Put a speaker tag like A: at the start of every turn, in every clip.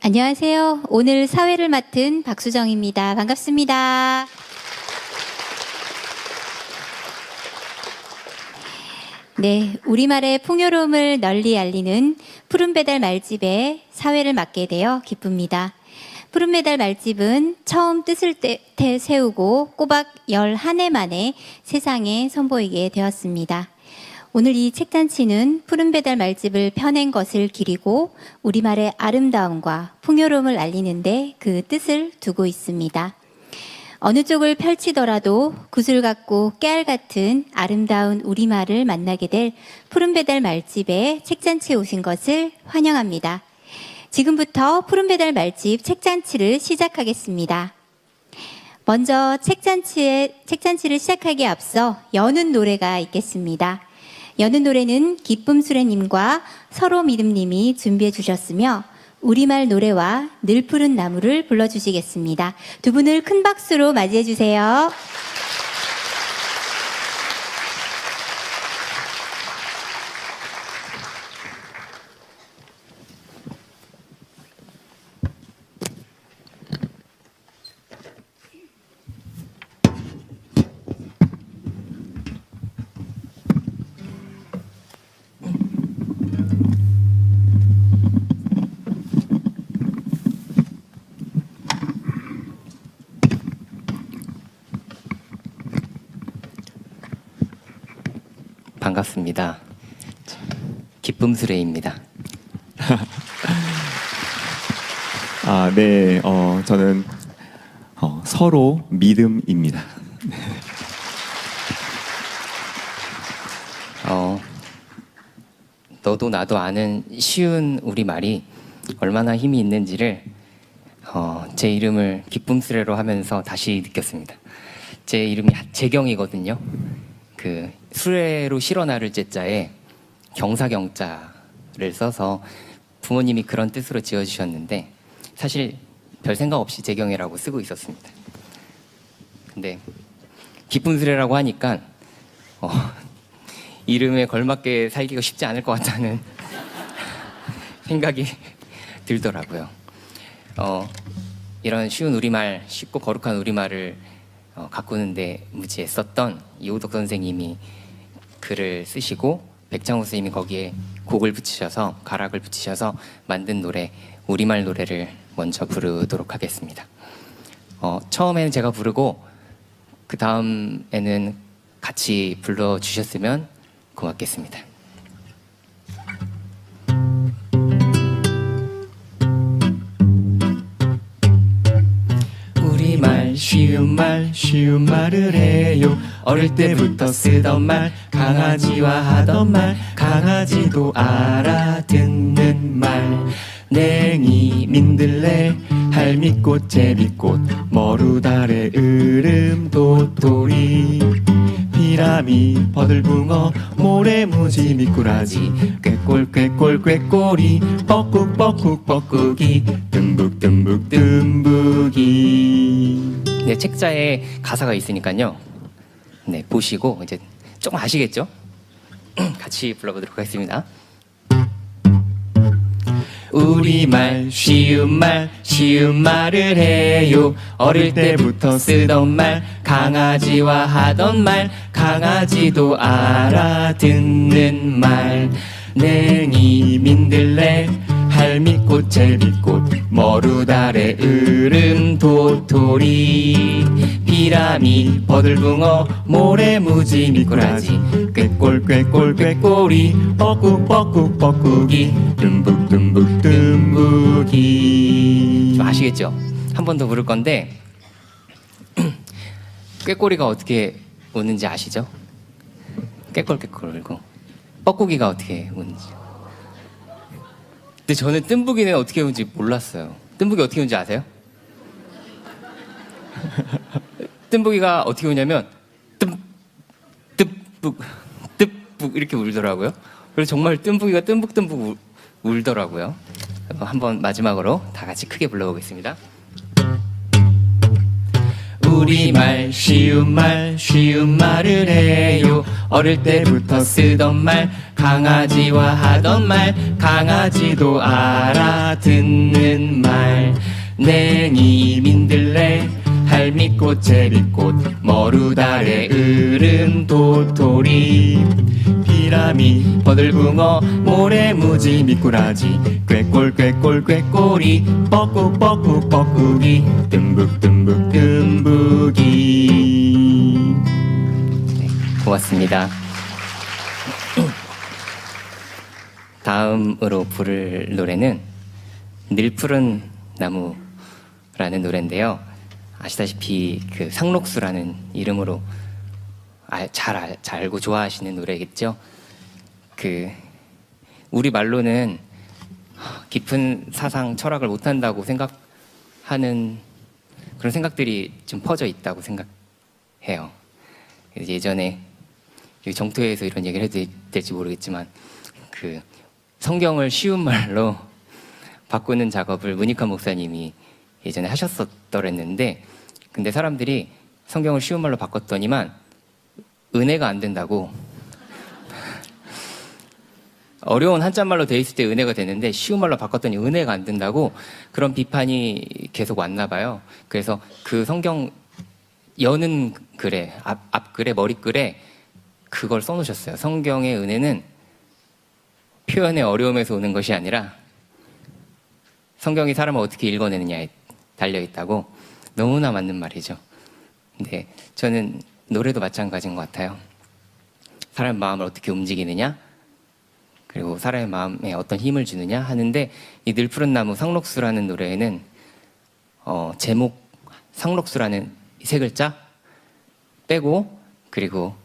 A: 안녕하세요. 오늘 사회를 맡은 박수정입니다. 반갑습니다. 네, 우리말의 풍요로움을 널리 알리는 푸른배달 말집에 사회를 맡게 되어 기쁩니다. 푸른배달 말집은 처음 뜻을 세우고 꼬박 11해 만에 세상에 선보이게 되었습니다. 오늘 이 책잔치는 푸른배달 말집을 펴낸 것을 기리고 우리말의 아름다움과 풍요로움을 알리는데 그 뜻을 두고 있습니다. 어느 쪽을 펼치더라도 구슬 같고 깨알 같은 아름다운 우리말을 만나게 될 푸른배달 말집에 책잔치에 오신 것을 환영합니다. 지금부터 푸른배달 말집 책잔치를 시작하겠습니다. 먼저 책잔치를 시작하기에 앞서 여는 노래가 있겠습니다. 여는 노래는 기쁨수레님과 서로믿음님이 준비해 주셨으며 우리말 노래와 늘 푸른 나무를 불러주시겠습니다. 두 분을 큰 박수로 맞이해 주세요.
B: 반갑습니다. 기쁨수레입니다.
C: 네, 저는 서로 믿음입니다.
B: 너도 나도 아는 쉬운 우리말이 얼마나 힘이 있는지를 제 이름을 기쁨수레로 하면서 다시 느꼈습니다. 제 이름이 재경이거든요. 그 수레로 실어 나를 제자에 경사경자를 써서 부모님이 그런 뜻으로 지어주셨는데 사실 별 생각 없이 재경이라고 쓰고 있었습니다. 근데 기쁨수레라고 하니까 이름에 걸맞게 살기가 쉽지 않을 것 같다는 생각이 들더라고요. 이런 쉬운 우리말, 쉽고 거룩한 우리말을 가꾸는데 무지했었던 이호덕 선생님이 글을 쓰시고 백창호 선생님이 거기에 곡을 붙이셔서 가락을 붙이셔서 만든 노래 우리말 노래를 먼저 부르도록 하겠습니다. 처음에는 제가 부르고 그 다음에는 같이 불러주셨으면 고맙겠습니다.
D: 쉬운 말을 해요. 어릴 때부터 쓰던 말, 강아지와 하던 말, 강아지도 알아듣는 말. 냉이, 민들레, 할미꽃, 제비꽃, 머루달의 으름, 도토리, 피라미, 버들붕어, 모래무지, 미꾸라지, 꾀꼴 꾀꼴 꾀꼬리, 뻐꾹 뻐꾹 뻐꾹이, 듬북 듬북 듬북이.
B: 네, 책자에 가사가 있으니까요. 네, 보시고 이제 조금 아시겠죠? 같이 불러보도록 하겠습니다.
D: 우리말 쉬운 말을 해요. 어릴 때부터 쓰던 말, 강아지와 하던 말, 강아지도 알아듣는 말. 냉이, 민들레, 할미꽃, 제비꽃, 머루달의 으름, 도토리, 피라미, 버들붕어, 모래무지, 미꾸라지, 꾀꼴 꾀꼴 꾀꼬리, 뻐꾹 뻐꾹 뻐꾹이, 듬북 듬북 듬북이.
B: 좀 아시겠죠? 한 번 더 부를 건데 꾀꼬리가 어떻게 우는지 아시죠? 꾀꼴 꾀꼴 울고 뻐꾸기가 어떻게 우는지. 근데 저는 뜸부기는 어떻게 우는지 몰랐어요. 뜸부기 어떻게 우는지 아세요? 뜸부기가 어떻게 우냐면 뜸북 이렇게 울더라고요. 그래서 정말 뜸부기가 뜸북 울더라고요. 한번 마지막으로 다 같이 크게 불러보겠습니다.
D: 우리말 쉬운 말을 해요. 어릴 때부터 쓰던 말, 강아지와 하던 말, 강아지도 알아듣는 말. 냉이 민들레 할미꽃 제비꽃 머루달에 으름 도토리 피라미 버들붕어 모래무지 미꾸라지 꾀꼴 꾀꼴 꾀꼬리 뻐꾹 뻐꾹 뻐꾹이 듬북 듬북 듬북이.
B: 고맙습니다. 다음으로 부를 노래는 늘 푸른 나무라는 노래인데요. 아시다시피 그 상록수라는 이름으로 잘 알고 좋아하시는 노래겠죠. 그 우리 말로는 깊은 사상 철학을 못한다고 생각하는 그런 생각들이 좀 퍼져 있다고 생각해요. 예전에 정토에서 이런 얘기를 해도 될지 모르겠지만 그 성경을 쉬운 말로 바꾸는 작업을 문익환 목사님이 예전에 하셨었더랬는데, 근데 사람들이 성경을 쉬운 말로 바꿨더니만 은혜가 안 된다고, 어려운 한자말로 돼 있을 때 은혜가 되는데 쉬운 말로 바꿨더니 은혜가 안 된다고 그런 비판이 계속 왔나 봐요. 그래서 그 성경 여는 글에 앞글에 머리글에 그걸 써놓으셨어요. 성경의 은혜는 표현의 어려움에서 오는 것이 아니라 성경이 사람을 어떻게 읽어내느냐에 달려있다고. 너무나 맞는 말이죠. 근데 저는 노래도 마찬가지인 것 같아요. 사람의 마음을 어떻게 움직이느냐, 그리고 사람의 마음에 어떤 힘을 주느냐 하는데, 이 늘 푸른 나무 상록수라는 노래에는 제목 상록수라는 세 글자 빼고, 그리고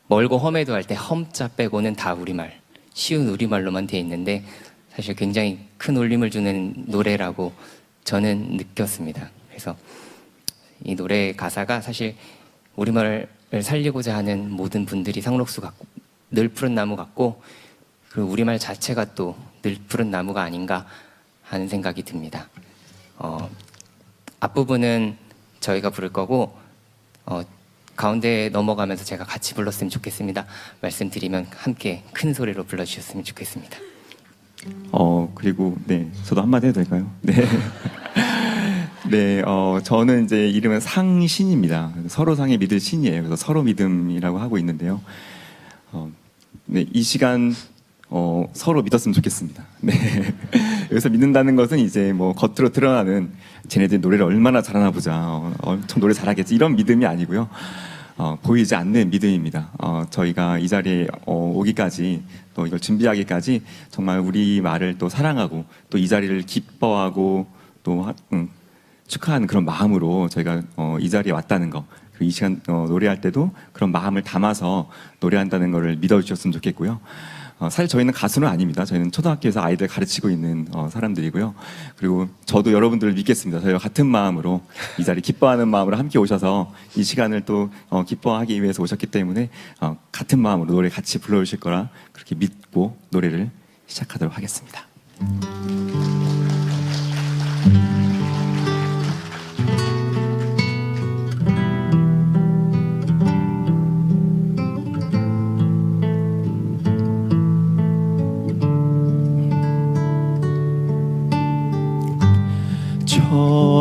B: 멀고 험해도 할 때 험자 빼고는 다 우리말, 쉬운 우리말로만 돼 있는데 사실 굉장히 큰 울림을 주는 노래라고 저는 느꼈습니다. 그래서 이 노래 가사가 사실 우리말을 살리고자 하는 모든 분들이 상록수 같고 늘 푸른 나무 같고, 그리고 우리말 자체가 또 늘 푸른 나무가 아닌가 하는 생각이 듭니다. 앞부분은 저희가 부를 거고 가운데 넘어가면서 제가 같이 불렀으면 좋겠습니다. 말씀드리면 함께 큰 소리로 불러주셨으면 좋겠습니다.
C: 그리고 네, 저도 한마디 해도 될까요? 네. 네, 저는 이제 이름은 상신입니다. 서로상에 믿을 신이에요. 그래서 서로 믿음이라고 하고 있는데요. 네, 이 시간 서로 믿었으면 좋겠습니다. 네. 여기서 믿는다는 것은 이제 뭐 겉으로 드러나는 쟤네들 노래를 얼마나 잘하나 보자, 엄청 노래 잘하겠지, 이런 믿음이 아니고요. 보이지 않는 믿음입니다. 저희가 이 자리에 오기까지, 또 이걸 준비하기까지 정말 우리 말을 또 사랑하고 또 이 자리를 기뻐하고 또 축하하는 그런 마음으로 저희가 이 자리에 왔다는 거, 이 시간 노래할 때도 그런 마음을 담아서 노래한다는 것을 믿어주셨으면 좋겠고요. 사실 저희는 가수는 아닙니다. 저희는 초등학교에서 아이들 가르치고 있는 사람들이고요. 그리고 저도 여러분들을 믿겠습니다. 저희와 같은 마음으로 이 자리 기뻐하는 마음으로 함께 오셔서 이 시간을 또 기뻐하기 위해서 오셨기 때문에 같은 마음으로 노래 같이 불러주실 거라 그렇게 믿고 노래를 시작하도록 하겠습니다.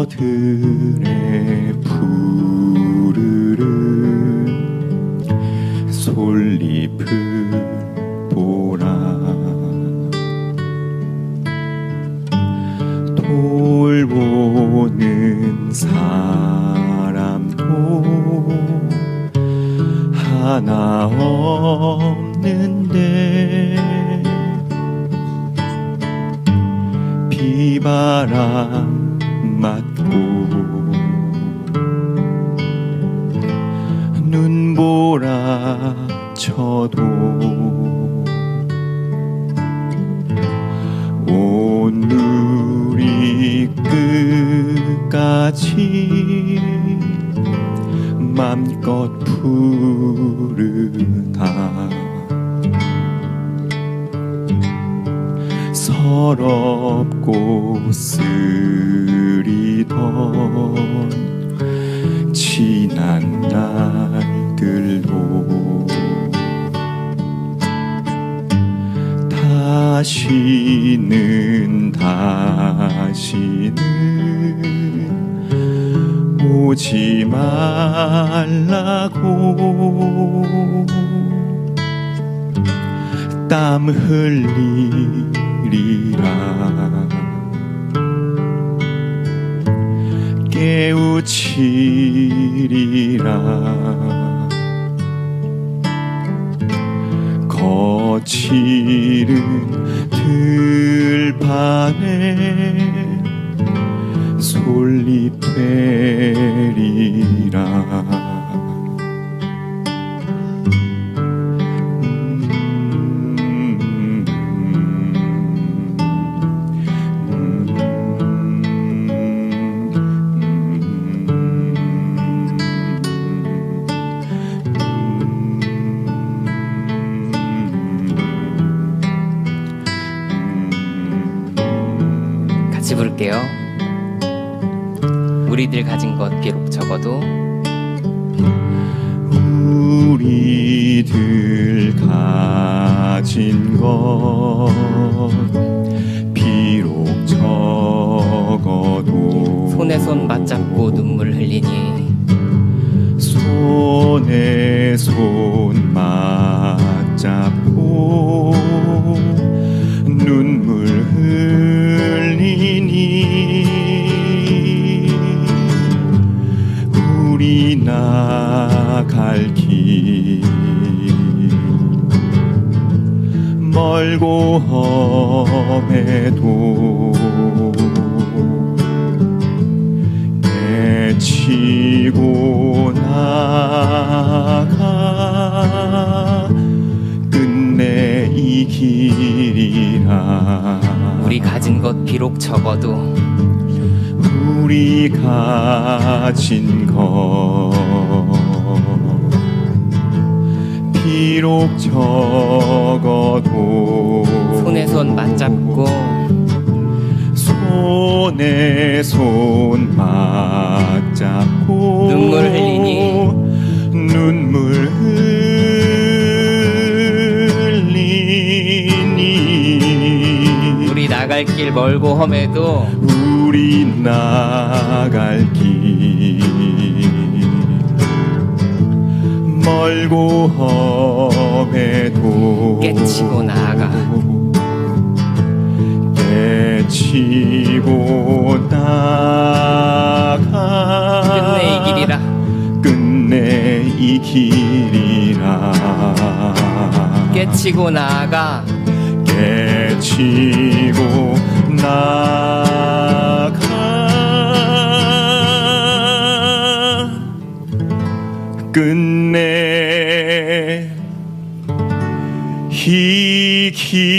C: 저들의 푸르른 솔잎을 보라, 돌보는 사람도 하나 없는데 비바람 맞고 눈보라 쳐도 온 누리 끝까지 맘껏 부르다, 서럽고 쓰리던 지난 날들도 다시는 깨우지 말라고 땀 흘리리라 깨우치리라 거칠은 들판에 솔잎되리라
B: 같이 부를게요. 우리들 가진 것 비록 적어도
C: 우리들 가진 것 비록 적어도
B: 손에 손 맞잡고 눈물 흘리니
C: 손에 손 맞잡고 눈물 흘리니 우리 나갈 길 멀고 험해도 애치고 나가 끝내 이 길이라
B: 우리 가진 것 비록 적어도
C: 우리 가진 것 비록 적어도
B: 손에 손 맞잡고
C: 손에 손 맞잡고
B: 눈물 흘리니
C: 눈물 흘리니
B: 우리 나갈 길 멀고 험해도
C: 우리 나갈 길 멀고 험해도
B: 깨치고 나아가
C: 깨치고 나가
B: 끝내 이 길이라
C: 끝내 이 길이라
B: 깨치고 나아가
C: 깨치고 나가 끝내 이 길이라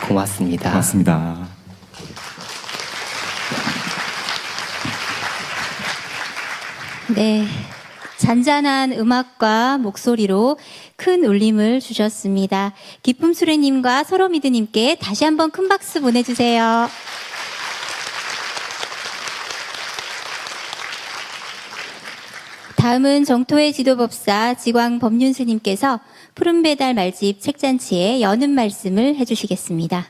B: 고맙습니다.
C: 고맙습니다.
A: 네. 잔잔한 음악과 목소리로 큰 울림을 주셨습니다. 기쁨 수레님과 서로미드님께 다시 한번 큰 박수 보내주세요. 다음은 정토의 지도법사 지광 법륜스님께서 푸른배달 말집 책잔치에 여는 말씀을 해주시겠습니다.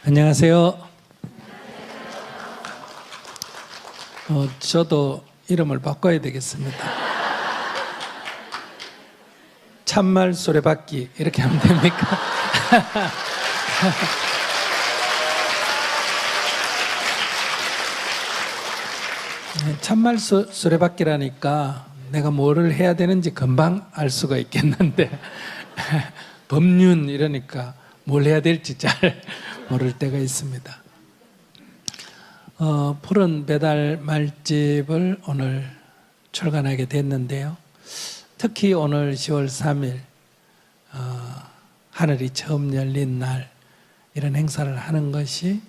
E: 안녕하세요. 저도 이름을 바꿔야 되겠습니다. 참말 수레바퀴 이렇게 하면 됩니까? 참말 수레바퀴라니까 내가 뭐를 해야 되는지 금방 알 수가 있겠는데 법륜 이러니까 뭘 해야 될지 잘 모를 때가 있습니다. 푸른 배달 말집을 오늘 출간하게 됐는데요. 특히 오늘 10월 3일 하늘이 처음 열린 날 이런 행사를 하는 것이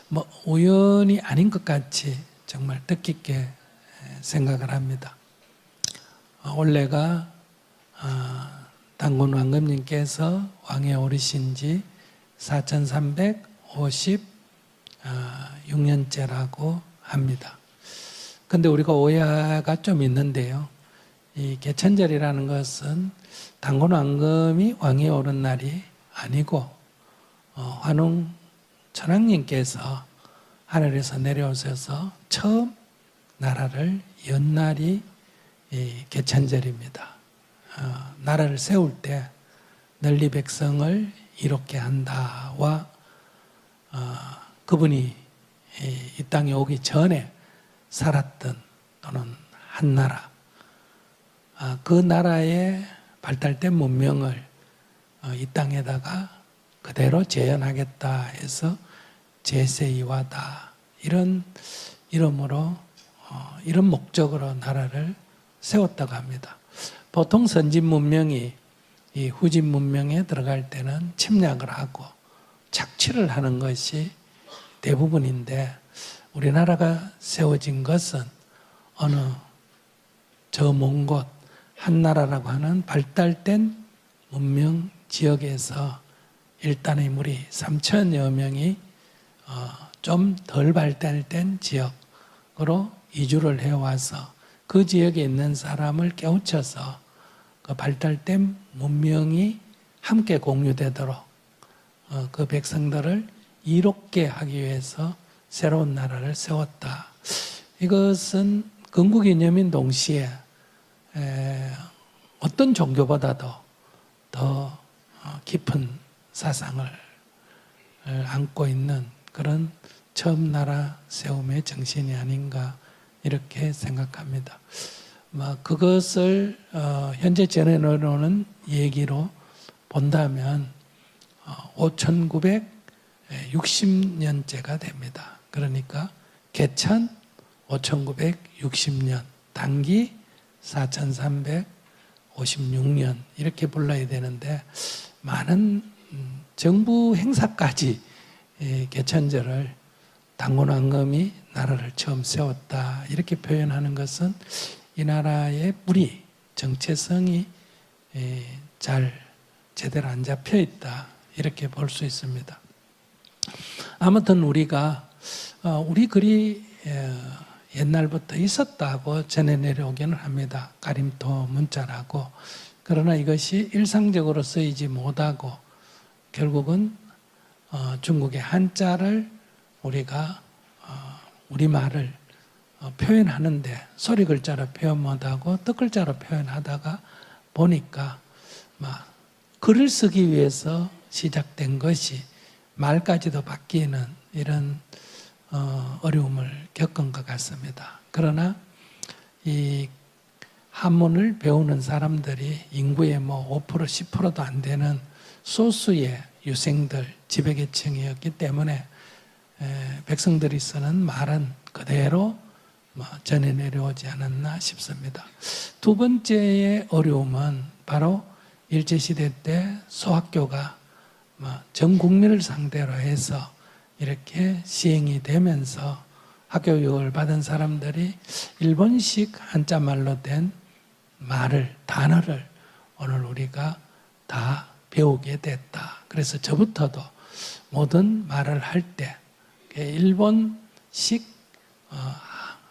E: 뭐 우연이 아닌 것 같이 정말 뜻깊게 생각을 합니다. 올해가 단군 왕금님께서 왕에 오르신 지 4356년째라고 합니다. 근데 우리가 오해가 좀 있는데요. 이 개천절이라는 것은 단군 왕금이 왕에 오른 날이 아니고 환웅 천왕님께서 하늘에서 내려오셔서 처음 나라를 연 날이 이 개천절입니다. 나라를 세울 때 널리 백성을 이롭게 한다와 그분이 이 땅에 오기 전에 살았던 또는 한 나라, 그 나라의 발달된 문명을 이 땅에다가 그대로 재현하겠다 해서 제세이와다 이런 이름으로 이런 목적으로 나라를 세웠다고 합니다. 보통 선진 문명이 이 후진 문명에 들어갈 때는 침략을 하고 착취를 하는 것이 대부분인데 우리나라가 세워진 것은 어느 저 먼 곳 한나라라고 하는 발달된 문명 지역에서 일단의 무리 3천여 명이 좀 덜 발달된 지역으로 이주를 해와서 그 지역에 있는 사람을 깨우쳐서 그 발달된 문명이 함께 공유되도록 그 백성들을 이롭게 하기 위해서 새로운 나라를 세웠다. 이것은 건국이념인 동시에 어떤 종교보다도 더 깊은 사상을 안고 있는 그런 처음 나라 세움의 정신이 아닌가 이렇게 생각합니다. 그것을 현재 전해놓은 얘기로 본다면 5960년째가 됩니다. 그러니까 개천 5960년, 단기 4356년 이렇게 불러야 되는데 많은 정부 행사까지 개천절을 단군 왕금이 나라를 처음 세웠다 이렇게 표현하는 것은 이 나라의 뿌리, 정체성이 잘 제대로 안 잡혀 있다 이렇게 볼 수 있습니다. 아무튼 우리가 우리 글이 옛날부터 있었다고 전해 내려오기는 합니다. 가림토 문자라고. 그러나 이것이 일상적으로 쓰이지 못하고 결국은 중국의 한자를 우리가 우리말을 표현하는데 소리 글자로 표현 못하고 뜻 글자로 표현하다가 보니까 글을 쓰기 위해서 시작된 것이 말까지도 바뀌는 이런 어려움을 겪은 것 같습니다. 그러나 이 한문을 배우는 사람들이 인구의 5% 10%도 안 되는 소수의 유생들 지배계층이었기 때문에 백성들이 쓰는 말은 그대로 전해 내려오지 않았나 싶습니다. 두 번째의 어려움은 바로 일제시대 때 소학교가 전 국민을 상대로 해서 이렇게 시행이 되면서 학교육을 받은 사람들이 일본식 한자말로 된 말을, 단어를 오늘 우리가 다 배우게 됐다. 그래서 저부터도 모든 말을 할 때 일본식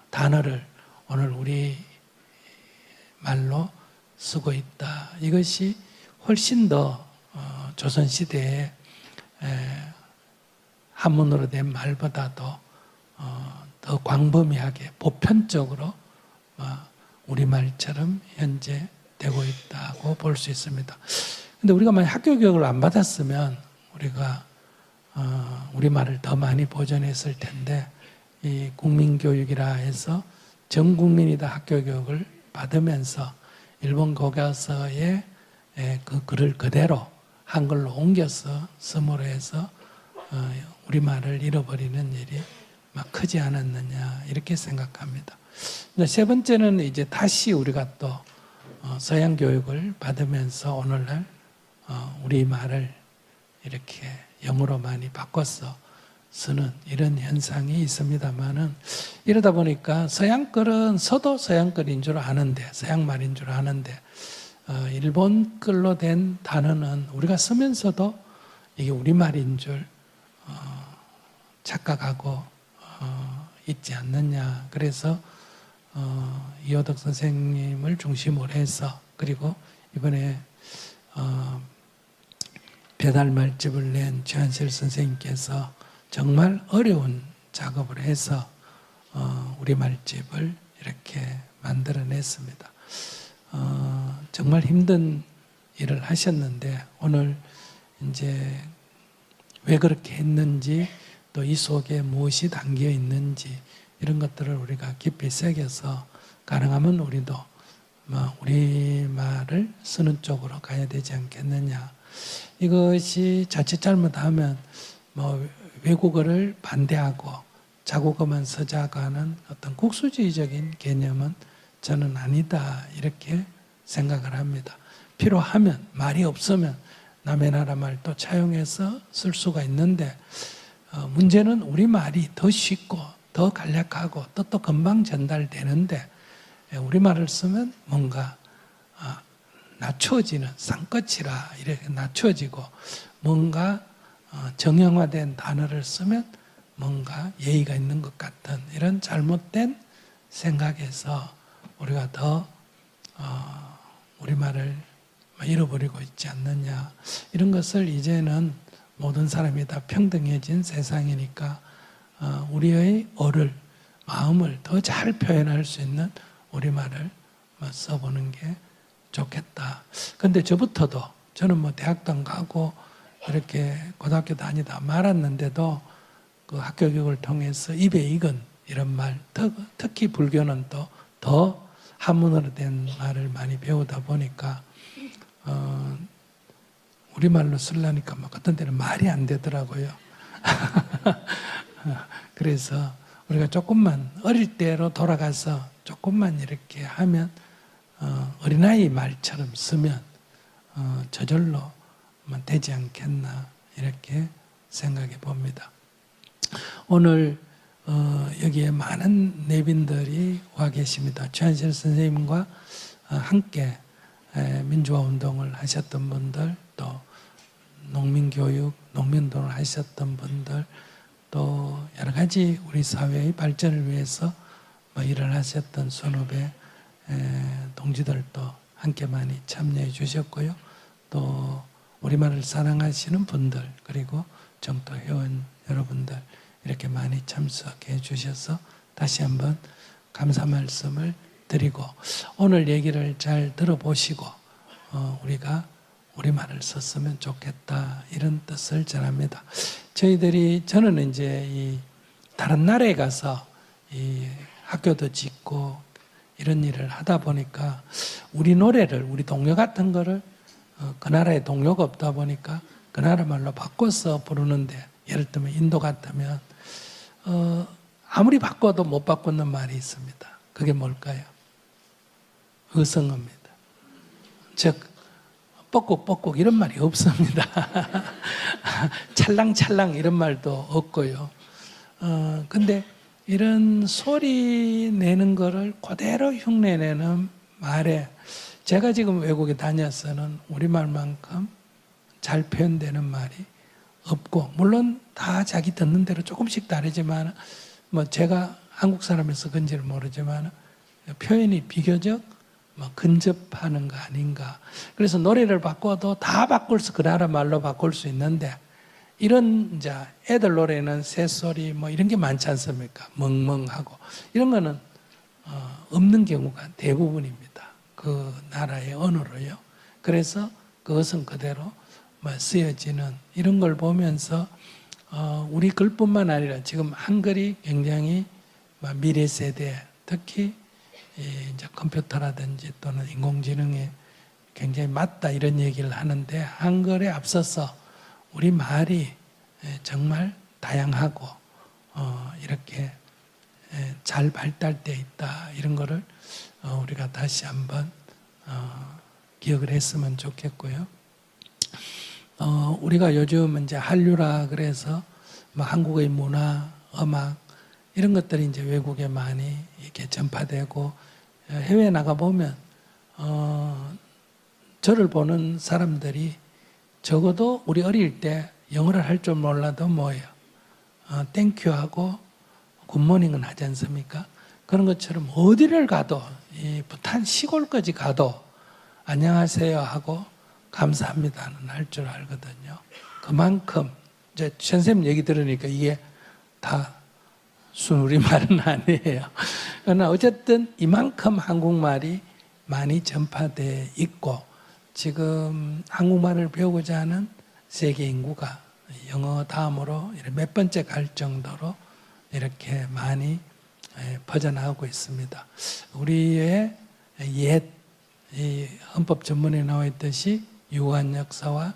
E: 단어를 오늘 우리 말로 쓰고 있다. 이것이 훨씬 더 조선시대에 한문으로 된 말보다도 더 광범위하게 보편적으로 우리말처럼 현재 되고 있다고 볼 수 있습니다. 근데 우리가 만약 학교 교육을 안 받았으면 우리가 우리말을 더 많이 보존했을 텐데 이 국민교육이라 해서 전 국민이 다 학교 교육을 받으면서 일본 교과서에 그 글을 그대로 한글로 옮겨서 쓰므로 해서 우리말을 잃어버리는 일이 크지 않았느냐 이렇게 생각합니다. 세 번째는 이제 다시 우리가 또 서양 교육을 받으면서 오늘날 우리말을 이렇게 영어로 많이 바꿔서 쓰는 이런 현상이 있습니다만은 이러다 보니까 서양 글은 서도 서양 글인 줄 아는데 서양 말인 줄 아는데 일본 글로 된 단어는 우리가 쓰면서도 이게 우리말인 줄 착각하고 있지 않느냐. 그래서 이호덕 선생님을 중심으로 해서 그리고 이번에 배달 말집을 낸 최한실 선생님께서 정말 어려운 작업을 해서 우리 말집을 이렇게 만들어냈습니다. 정말 힘든 일을 하셨는데 오늘 이제 왜 그렇게 했는지 또 이 속에 무엇이 담겨 있는지 이런 것들을 우리가 깊이 새겨서 가능하면 우리도 우리말을 쓰는 쪽으로 가야 되지 않겠느냐. 이것이 자칫 잘못하면 외국어를 반대하고 자국어만 쓰자고 하는 어떤 국수주의적인 개념은 저는 아니다 이렇게 생각을 합니다. 필요하면 말이 없으면 남의 나라 말도 차용해서 쓸 수가 있는데 문제는 우리말이 더 쉽고 더 간략하고 뜻도 금방 전달되는데 우리말을 쓰면 뭔가 낮춰지는 쌍꺼치라 이렇게 낮춰지고 뭔가 정형화된 단어를 쓰면 뭔가 예의가 있는 것 같은 이런 잘못된 생각에서 우리가 더 우리말을 잃어버리고 있지 않느냐. 이런 것을 이제는 모든 사람이 다 평등해진 세상이니까 우리의 어를 마음을 더 잘 표현할 수 있는 우리말을 써보는 게 좋겠다. 근데 저부터도 저는 대학도 안 가고 이렇게 고등학교 다니다 말았는데도 그 학교 교육을 통해서 입에 익은 이런 말, 특히 불교는 또 더 한문으로 된 말을 많이 배우다 보니까 우리말로 쓰려니까 어떤 때는 말이 안 되더라고요. 그래서 우리가 조금만 어릴 때로 돌아가서 조금만 이렇게 하면 어린아이 말처럼 쓰면 저절로 되지 않겠나 이렇게 생각해 봅니다. 오늘 여기에 많은 내빈들이 와 계십니다. 최한실 선생님과 함께 민주화 운동을 하셨던 분들, 또 농민교육, 농민운동을 하셨던 분들, 또 여러 가지 우리 사회의 발전을 위해서 일을 하셨던 선후배 동지들도 함께 많이 참여해 주셨고요. 또 우리말을 사랑하시는 분들, 그리고 정토 회원 여러분들 이렇게 많이 참석해 주셔서 다시 한번 감사 말씀을 드리고 오늘 얘기를 잘 들어보시고 우리가 우리말을 썼으면 좋겠다 이런 뜻을 전합니다. 저는 이제 이 다른 나라에 가서 이 학교도 짓고 이런 일을 하다 보니까 우리 노래를 우리 동요 같은 거를 그 나라에 동요가 없다 보니까 그 나라 말로 바꿔서 부르는데 예를 들면 인도 같으면 아무리 바꿔도 못 바꾸는 말이 있습니다. 그게 뭘까요? 의성어입니다. 즉 뻑국뻑국 이런 말이 없습니다. 찰랑찰랑 이런 말도 없고요. 근데 이런 소리 내는 거를 그대로 흉내내는 말에 제가 지금 외국에 다녀서는 우리말만큼 잘 표현되는 말이 없고 물론 다 자기 듣는 대로 조금씩 다르지만 제가 한국 사람에서 그런지를 모르지만 표현이 비교적 근접하는 거 아닌가. 그래서 노래를 바꿔도 다 바꿀 수, 그 나라 말로 바꿀 수 있는데 이런 이제 애들 노래는 새소리 이런 게 많지 않습니까? 멍멍하고 이런 거는 없는 경우가 대부분입니다. 그 나라의 언어로요. 그래서 그것은 그대로 쓰여지는 이런 걸 보면서 우리 글뿐만 아니라 지금 한글이 굉장히 미래 세대 특히 이제 컴퓨터라든지 또는 인공지능에 굉장히 맞다 이런 얘기를 하는데 한글에 앞서서 우리 말이 정말 다양하고 이렇게 잘 발달되어 있다 이런 거를 우리가 다시 한번 기억을 했으면 좋겠고요. 우리가 요즘 이제 한류라 그래서 뭐 한국의 문화, 음악 이런 것들이 이제 외국에 많이 이렇게 전파되고 해외에 나가 보면 저를 보는 사람들이 적어도 우리 어릴 때 영어를 할 줄 몰라도 뭐예요? 땡큐하고 굿모닝은 하지 않습니까? 그런 것처럼 어디를 가도 이 부탄 시골까지 가도 안녕하세요 하고 감사합니다는 할 줄 알거든요. 그만큼 이제 선생님 얘기 들으니까 이게 다 순우리말은 아니에요. 그러나 어쨌든 이만큼 한국말이 많이 전파돼 있고 지금 한국말을 배우고자 하는 세계 인구가 영어 다음으로 몇 번째 갈 정도로 이렇게 많이 퍼져나가고 있습니다. 우리의 옛 이 헌법 전문에 나와 있듯이 유구한 역사와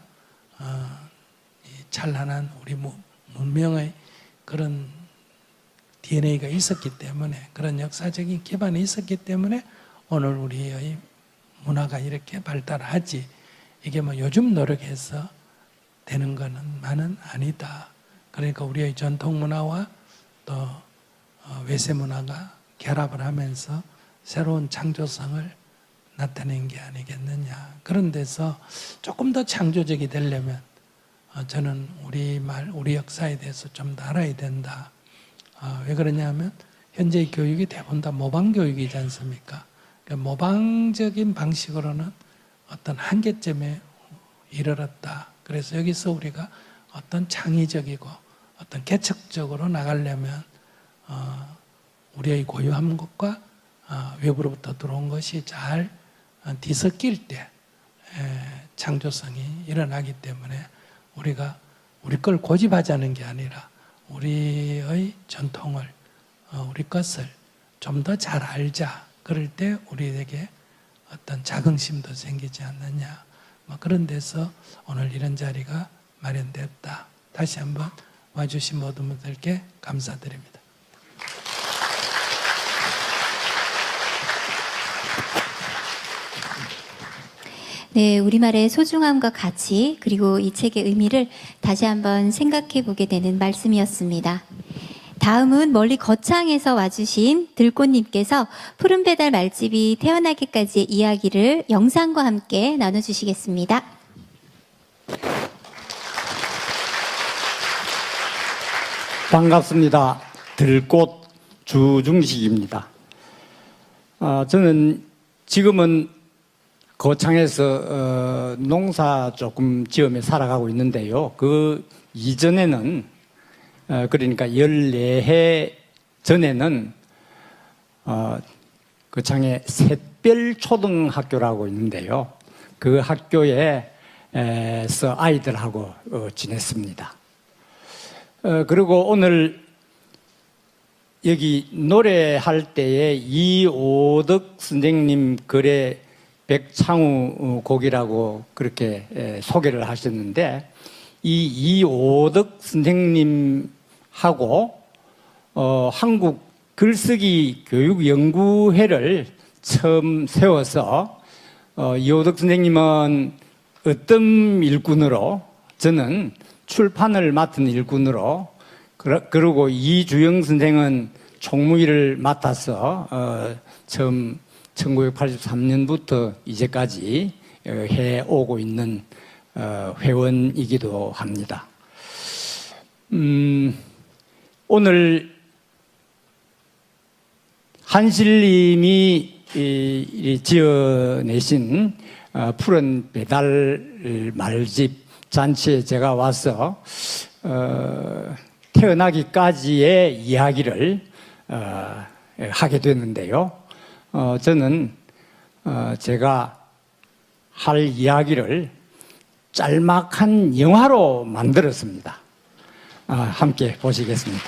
E: 이 찬란한 우리 문명의 그런 DNA가 있었기 때문에 그런 역사적인 기반이 있었기 때문에 오늘 우리의 문화가 이렇게 발달하지 이게 뭐 요즘 노력해서 되는 것만은 아니다. 그러니까 우리의 전통 문화와 또 외세 문화가 결합을 하면서 새로운 창조성을 나타낸 게 아니겠느냐. 그런 데서 조금 더 창조적이 되려면 저는 우리말, 우리 역사에 대해서 좀 더 알아야 된다. 왜 그러냐면 현재의 교육이 대부분 다 모방 교육이지 않습니까? 그러니까 모방적인 방식으로는 어떤 한계점에 이르렀다. 그래서 여기서 우리가 어떤 창의적이고 어떤 개척적으로 나가려면 우리의 고유한 것과 외부로부터 들어온 것이 잘 뒤섞일 때 창조성이 일어나기 때문에 우리가 우리 걸 고집하자는 게 아니라 우리의 전통을 우리 것을 좀 더 잘 알자. 그럴 때 우리에게 어떤 자긍심도 생기지 않느냐. 뭐 그런 데서 오늘 이런 자리가 마련되었다. 다시 한번 와주신 모든 분들께 감사드립니다.
A: 네, 우리말의 소중함과 가치 그리고 이 책의 의미를 다시 한번 생각해 보게 되는 말씀이었습니다. 다음은 멀리 거창에서 와주신 들꽃님께서 푸른 배달 말집이 태어나기까지의 이야기를 영상과 함께 나눠주시겠습니다.
F: 반갑습니다. 들꽃 주중식입니다. 저는 지금은 거창에서 농사 조금 지으며 살아가고 있는데요. 그 이전에는 그러니까 14해 전에는 거창에 샛별초등학교라고 있는데요. 그 학교에서 아이들하고 지냈습니다. 그리고 오늘 여기 노래할 때에 이오덕 선생님 글에 백창우 곡이라고 그렇게 소개를 하셨는데 이 이오덕 선생님하고 한국 글쓰기 교육연구회를 처음 세워서 이오덕 선생님은 어떤 일꾼으로 저는 출판을 맡은 일꾼으로 그리고 이주영 선생은 총무일을 맡아서 처음 1983년부터 이제까지 해오고 있는 회원이기도 합니다. 오늘 한실님이 지어내신 푸른 배달 말집 잔치에 제가 와서 태어나기까지의 이야기를 하게 됐는데요. 저는 제가 할 이야기를 짤막한 영화로 만들었습니다. 함께 보시겠습니다.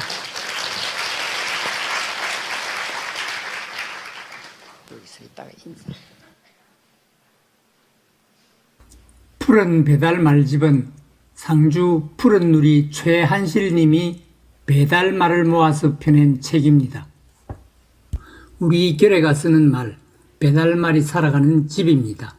F: 여기서 있다가 인사.
G: 푸른 배달 말집은 상주 푸른누리 최한실님이 배달말을 모아서 펴낸 책입니다. 우리 결애가 쓰는 말, 배달말이 살아가는 집입니다.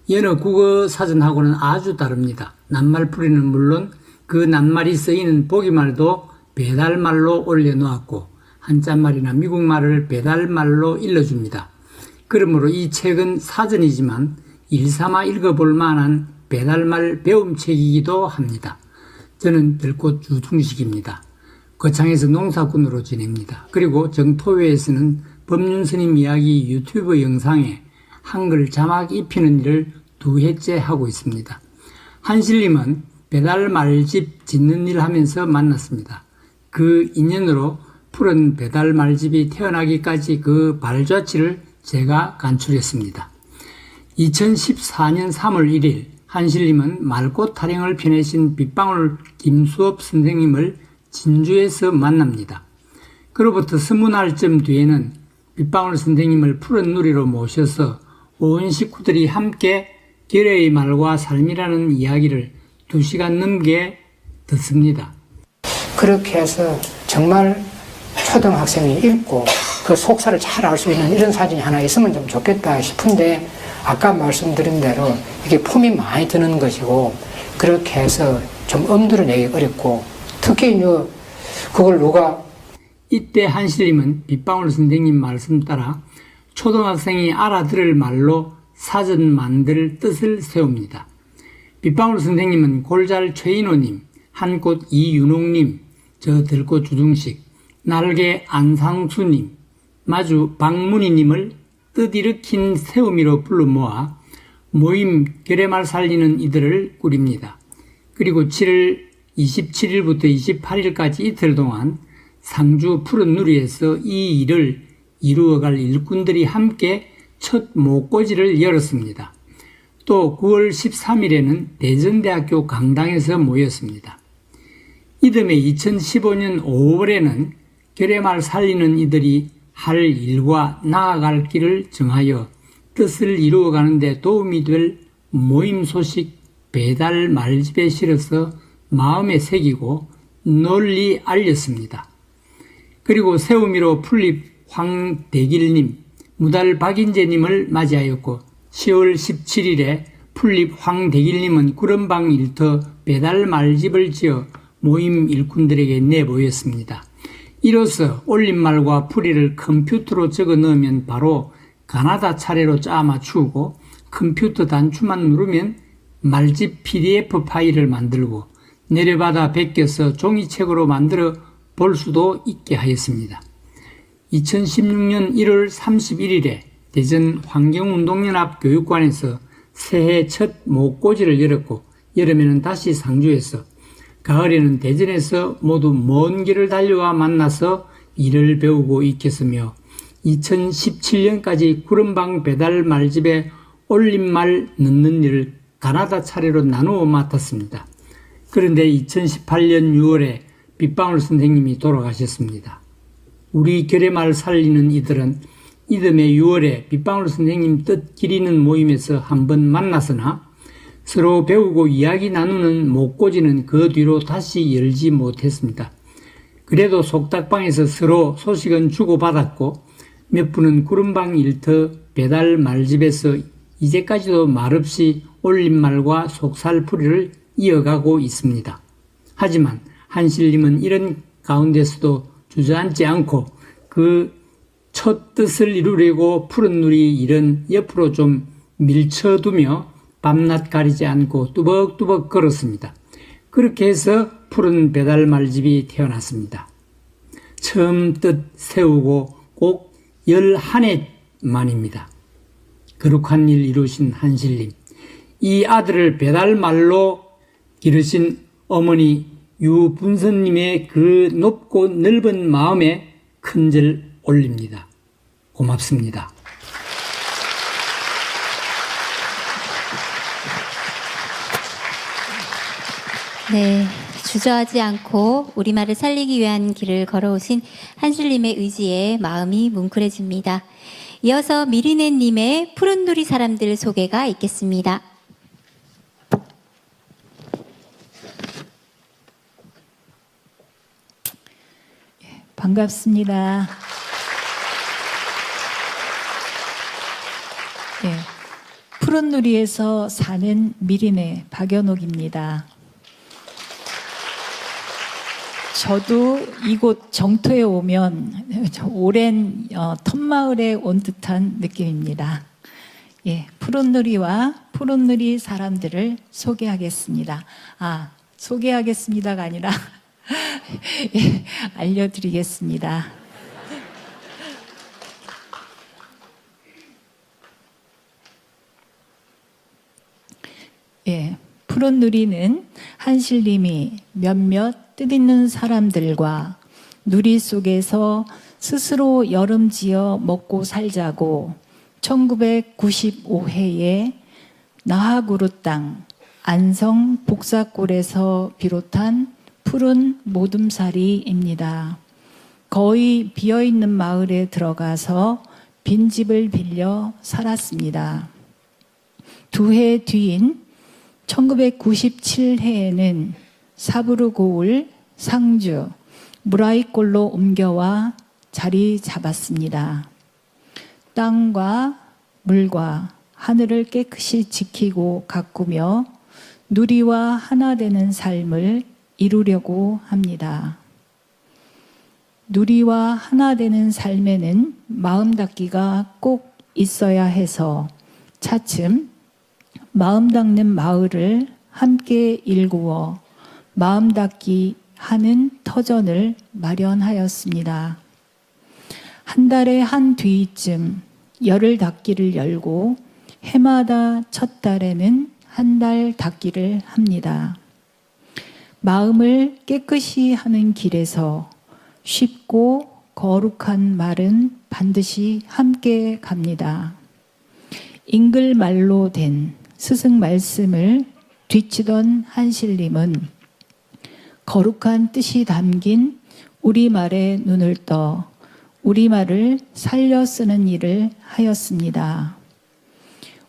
G: 여러 국어 사전하고는 아주 다릅니다. 낱말풀이는 물론 그 낱말이 쓰이는 보기말도 배달말로 올려놓았고 한자말이나 미국말을 배달말로 일러줍니다. 그러므로 이 책은 사전이지만 일삼아 읽어볼 만한 배달말 배움책이기도 합니다. 저는 들꽃 주둥식입니다. 거창에서 농사꾼으로 지냅니다. 그리고 정토회에서는 법륜스님 이야기 유튜브 영상에 한글 자막 입히는 일을 2회째 하고 있습니다. 한실님은 배달 말집 짓는 일 하면서 만났습니다. 그 인연으로 푸른 배달 말집이 태어나기까지 그 발자취를 제가 간추렸습니다. 2014년 3월 1일 한실님은 말꽃 타령을 펴내신 빗방울 김수업 선생님을 진주에서 만납니다. 그로부터 20날쯤 뒤에는 빗방울 선생님을 푸른 누리로 모셔서 온 식구들이 함께 결의 말과 삶이라는 이야기를 2시간 넘게 듣습니다.
H: 그렇게 해서 정말 초등학생이 읽고 그 속사를 잘 알 수 있는 이런 사진이 하나 있으면 좀 좋겠다 싶은데 아까 말씀드린 대로 이게 폼이 많이 드는 것이고 그렇게 해서 좀 엄두를 내기 어렵고 특히 그걸 누가
G: 이때 한실님은 빗방울 선생님 말씀 따라 초등학생이 알아들을 말로 사전 만들 뜻을 세웁니다. 빗방울 선생님은 골잘 최인호님, 한꽃 이윤옥님, 저 들꽃 주중식, 날개 안상수님, 마주 박문희님을 뜻일으킨 세우미로 불러 모아 모임 결의말 살리는 이들을 꾸립니다. 그리고 7월 27일부터 28일까지 이틀 동안 상주 푸른 누리에서 이 일을 이루어갈 일꾼들이 함께 첫 목고지를 열었습니다. 또 9월 13일에는 대전대학교 강당에서 모였습니다. 이듬해 2015년 5월에는 결의말 살리는 이들이 할 일과 나아갈 길을 정하여 뜻을 이루어가는 데 도움이 될 모임 소식 배달 말집에 실어서 마음에 새기고 널리 알렸습니다. 그리고 세우미로 풀립 황대길님, 무달 박인재님을 맞이하였고 10월 17일에 풀립 황대길님은 구름방 일터 배달 말집을 지어 모임 일꾼들에게 내보였습니다. 이로써 올림말과 풀이를 컴퓨터로 적어 넣으면 바로 가나다 차례로 짜 맞추고 컴퓨터 단추만 누르면 말집 PDF 파일을 만들고 내려받아 베껴서 종이책으로 만들어 볼 수도 있게 하였습니다. 2016년 1월 31일에 대전 환경운동연합 교육관에서 새해 첫 목고지를 열었고 여름에는 다시 상주에서 가을에는 대전에서 모두 먼 길을 달려와 만나서 일을 배우고 익혔으며 2017년까지 구름방 배달 말집에 올림말 넣는 일을 가나다 차례로 나누어 맡았습니다. 그런데 2018년 6월에 빗방울 선생님이 돌아가셨습니다. 우리 결의말 살리는 이들은 이듬해 6월에 빗방울 선생님 뜻 기리는 모임에서 한번 만났으나 서로 배우고 이야기 나누는 목고지는 그 뒤로 다시 열지 못했습니다. 그래도 속닥방에서 서로 소식은 주고받았고 몇 분은 구름방 일터 배달 말집에서 이제까지도 말없이 올림말과 속살풀이를 이어가고 있습니다. 하지만 한실님은 이런 가운데서도 주저앉지 않고 그 첫 뜻을 이루려고 푸른 누리 일은 옆으로 좀 밀쳐두며 밤낮 가리지 않고 뚜벅뚜벅 걸었습니다. 그렇게 해서 푸른 배달 말집이 태어났습니다. 처음 뜻 세우고 꼭 11해 만입니다. 거룩한 일 이루신 한실님, 이 아들을 배달말로 기르신 어머니 유분선님의 그 높고 넓은 마음에 큰절 올립니다. 고맙습니다.
A: 네, 주저하지 않고 우리말을 살리기 위한 길을 걸어오신 한실님의 의지에 마음이 뭉클해집니다. 이어서 미리네님의 푸른 누리 사람들 소개가 있겠습니다.
I: 반갑습니다. 네, 푸른 누리에서 사는 미리네 박연옥입니다. 저도 이곳 정토에 오면 오랜 텀마을에 온 듯한 느낌입니다. 예, 푸른누리와 푸른누리 사람들을 소개하겠습니다. 소개하겠습니다가 아니라 예, 알려드리겠습니다. 예, 푸른누리는 한실님이 몇몇 뜻있는 사람들과 누리 속에서 스스로 여름지어 먹고 살자고 1995회에 나하구루 땅 안성 복사골에서 비롯한 푸른 모둠사리입니다. 거의 비어있는 마을에 들어가서 빈집을 빌려 살았습니다. 2해 뒤인 1997해에는 사부르고울, 상주, 무라이골로 옮겨와 자리 잡았습니다. 땅과 물과 하늘을 깨끗이 지키고 가꾸며 누리와 하나 되는 삶을 이루려고 합니다. 누리와 하나 되는 삶에는 마음 닦기가 꼭 있어야 해서 차츰 마음 닦는 마을을 함께 일구어 마음 닦기 하는 터전을 마련하였습니다. 한 달에 한 뒤쯤 열흘 닦기를 열고 해마다 첫 달에는 한 달 닦기를 합니다. 마음을 깨끗이 하는 길에서 쉽고 거룩한 말은 반드시 함께 갑니다. 잉글말로 된 스승 말씀을 뒤치던 한실님은 거룩한 뜻이 담긴 우리말에 눈을 떠 우리말을 살려 쓰는 일을 하였습니다.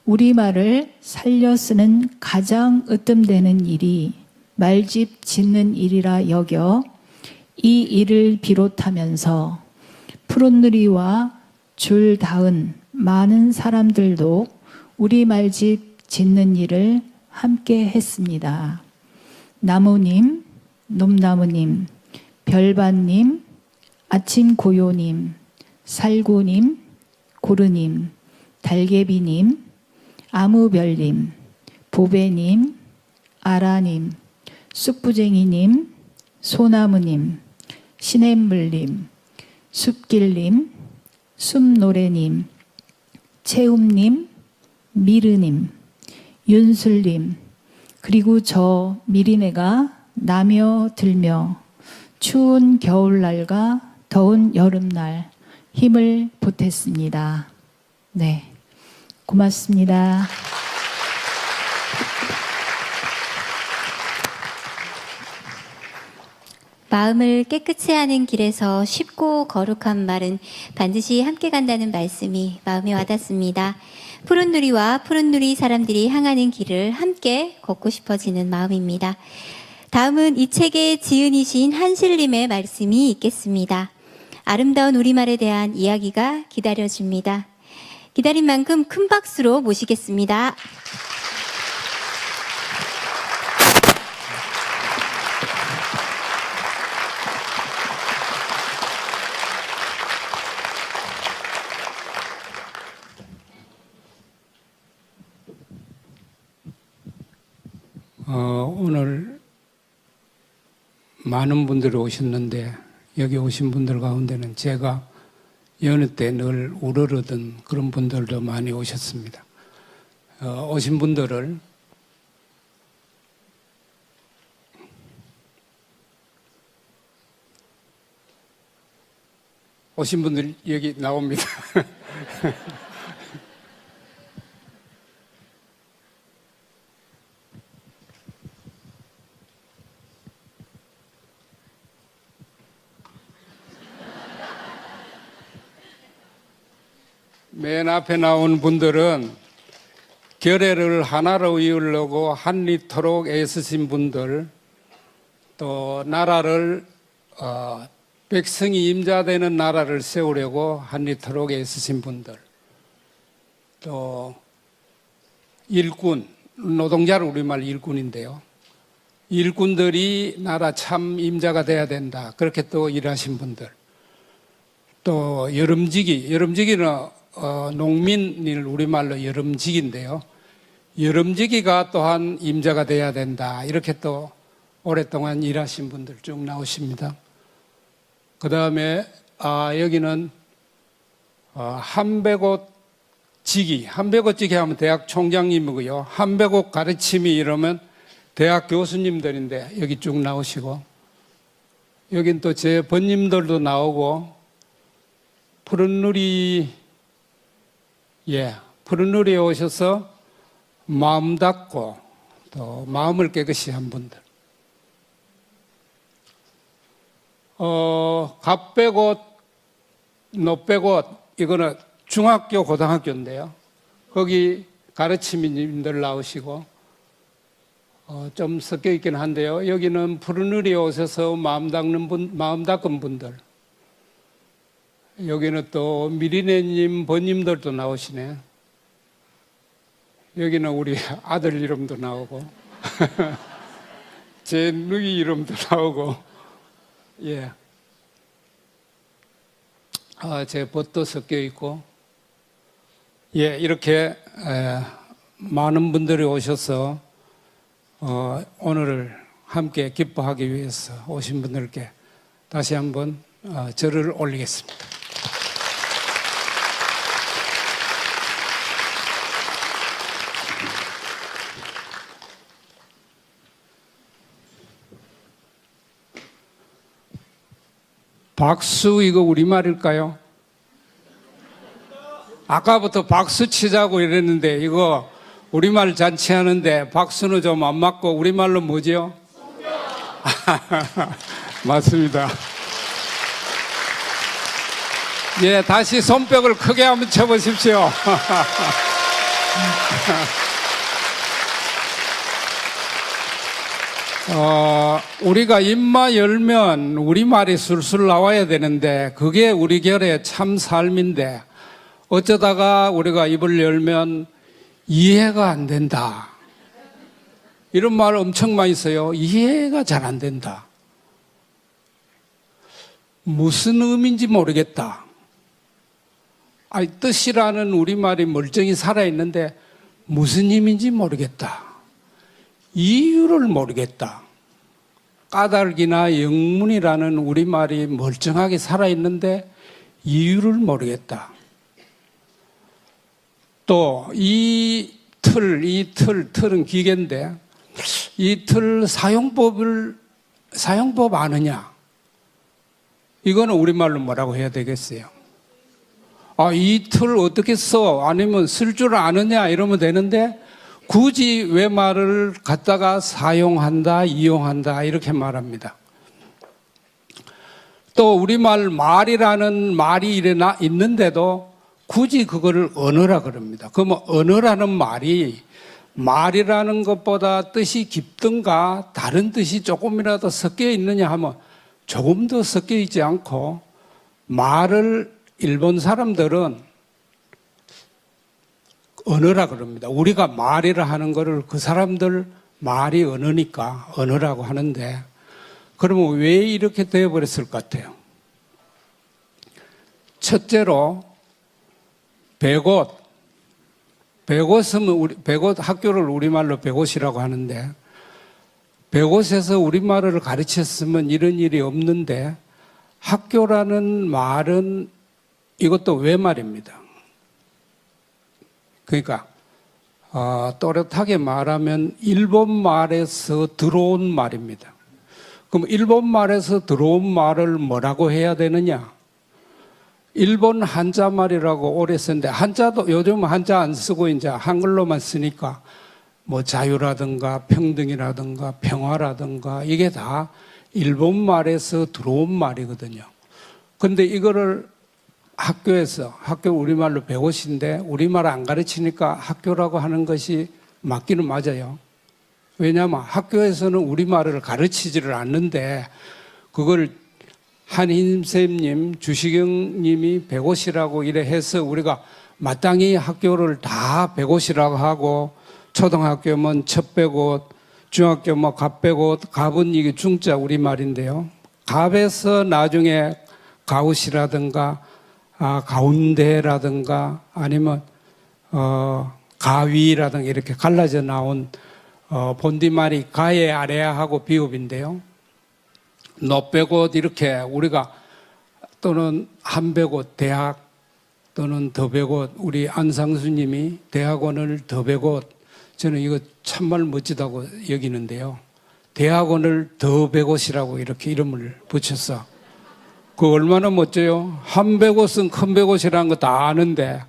I: 우리말을 살려 쓰는 가장 으뜸되는 일이 말집 짓는 일이라 여겨 이 일을 비롯하면서 푸른누리와 줄 닿은 많은 사람들도 우리 말집 짓는 일을 함께 했습니다. 나무님, 놈나무님, 별반님, 아침고요님, 살구님, 고르님, 달개비님, 아무별님, 보배님, 아라님, 쑥부쟁이님, 소나무님, 시냇물님, 숲길님, 숲노래님, 채움님, 미르님, 윤술님, 그리고 저 미리네가 나며 들며 추운 겨울날과 더운 여름날 힘을 보탰습니다. 네, 고맙습니다.
A: 마음을 깨끗이 하는 길에서 쉽고 거룩한 말은 반드시 함께 간다는 말씀이 마음에 와닿습니다. 푸른누리와 푸른누리 사람들이 향하는 길을 함께 걷고 싶어지는 마음입니다. 다음은 이 책의 지은이신 한실님의 말씀이 있겠습니다. 아름다운 우리말에 대한 이야기가 기다려집니다. 기다린 만큼 큰 박수로 모시겠습니다.
E: 오늘 많은 분들이 오셨는데 여기 오신 분들 가운데는 제가 여느 때 늘 우러르던 그런 분들도 많이 오셨습니다. 오신 분들을 여기 나옵니다. 맨 앞에 나온 분들은 결례를 하나로 이으려고 한리토록 애쓰신 분들, 또 나라를 백성이 임자되는 나라를 세우려고 한리토록 애쓰신 분들, 또 일꾼, 노동자를 우리말 일꾼인데요. 일꾼들이 나라 참 임자가 돼야 된다. 그렇게 또 일하신 분들. 또 여름지기는 농민을 우리말로 여름지기인데요. 여름지기가 또한 임자가 돼야 된다. 이렇게 또 오랫동안 일하신 분들 쭉 나오십니다. 그 다음에 여기는 한백옷 지기 하면 대학 총장님이고요. 한백옷 가르침이 이러면 대학 교수님들인데 여기 쭉 나오시고, 여긴 또 제 번님들도 나오고, 푸른 누리에 오셔서 마음 닫고 또 마음을 깨끗이 한 분들. 갑백옷, 노백옷, 이거는 중학교, 고등학교인데요. 거기 가르침인들 나오시고, 좀 섞여 있긴 한데요. 여기는 푸른 누리에 오셔서 마음 닦은 분들. 여기는 또 미리네님, 번님들도 나오시네. 여기는 우리 아들 이름도 나오고, 제 누이 이름도 나오고, 예. 제 벗도 섞여 있고, 예, 이렇게 많은 분들이 오셔서 오늘을 함께 기뻐하기 위해서 오신 분들께 다시 한번 절을 올리겠습니다. 박수, 이거 우리말일까요? 아까부터 박수 치자고 이랬는데 이거 우리말 잔치하는데 박수는 좀 안 맞고 우리말로 뭐죠? 맞습니다. 예, 다시 손뼉을 크게 한번 쳐보십시오. 우리가 입만 열면 우리말이 술술 나와야 되는데 그게 우리 결의 참 삶인데 어쩌다가 우리가 입을 열면 이해가 안 된다. 이런 말 엄청 많이 써요. 이해가 잘 안 된다. 무슨 의미인지 모르겠다. 뜻이라는 우리말이 멀쩡히 살아있는데 무슨 의미인지 모르겠다. 이유를 모르겠다. 까닭이나 영문이라는 우리말이 멀쩡하게 살아있는데 이유를 모르겠다. 또 이 틀은 기계인데 이 틀 사용법 아느냐? 이거는 우리말로 뭐라고 해야 되겠어요? 이 틀 어떻게 써? 아니면 쓸 줄 아느냐? 이러면 되는데 굳이 왜 말을 갖다가 사용한다, 이용한다 이렇게 말합니다. 또 우리말 말이라는 말이 있는데도 굳이 그거를 언어라 그럽니다. 그러면 언어라는 말이 말이라는 것보다 뜻이 깊든가 다른 뜻이 조금이라도 섞여 있느냐 하면 조금도 섞여 있지 않고 말을 일본 사람들은 언어라 그럽니다. 우리가 말이라 하는 거를 그 사람들 말이 언어니까 언어라고 하는데 그러면 왜 이렇게 되어버렸을 것 같아요? 첫째로 백옷 학교를 우리말로 백옷이라고 하는데 백옷에서 우리말을 가르쳤으면 이런 일이 없는데 학교라는 말은 이것도 외말입니다. 그러니까 또렷하게 말하면 일본 말에서 들어온 말입니다. 그럼 일본 말에서 들어온 말을 뭐라고 해야 되느냐? 일본 한자 말이라고 오래 썼는데 한자도 요즘 한자 안 쓰고 이제 한글로만 쓰니까 뭐 자유라든가 평등이라든가 평화라든가 이게 다 일본 말에서 들어온 말이거든요. 근데 이거를 학교 우리말로 백옷인데 우리말 안 가르치니까 학교라고 하는 것이 맞기는 맞아요. 왜냐하면 학교에서는 우리말을 가르치지를 않는데 그걸 한인쌤님, 주시경님이 백옷이라고 이래 해서 우리가 마땅히 학교를 다 백옷이라고 하고 초등학교면 첫백옷, 중학교 뭐 갑 빼고 갑은 이게 중자 우리말인데요. 갑에서 나중에 가웃이라든가 가운데라든가 아니면 가위라든가 이렇게 갈라져 나온 본디말이 가에 아래하고 비읍인데요. 노빼고 이렇게 우리가 또는 한배고 대학 또는 더배고 우리 안상수님이 대학원을 더배고 저는 이거 참말 멋지다고 여기는데요. 대학원을 더배고이라고 이렇게 이름을 붙였어. 그 얼마나 멋져요? 한배고은 큰배고이라는 거 다 아는데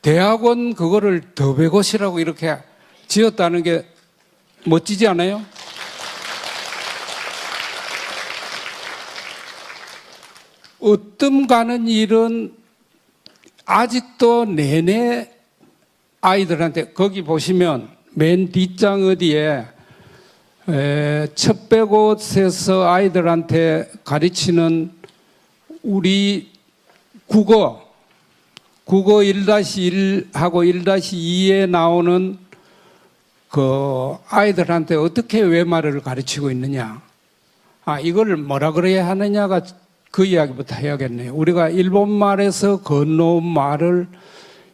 E: 대학원 그거를 더배고이라고 이렇게 지었다는 게 멋지지 않아요? 어뜸 가는 일은 아직도 내내 아이들한테 거기 보시면 맨 뒷장 어디에 첫 빼곳에서 아이들한테 가르치는 우리 국어 1-1하고 1-2에 나오는 그 아이들한테 어떻게 외말을 가르치고 있느냐. 이걸 뭐라 그래야 하느냐가 그 이야기부터 해야겠네요. 우리가 일본말에서 건너온 말을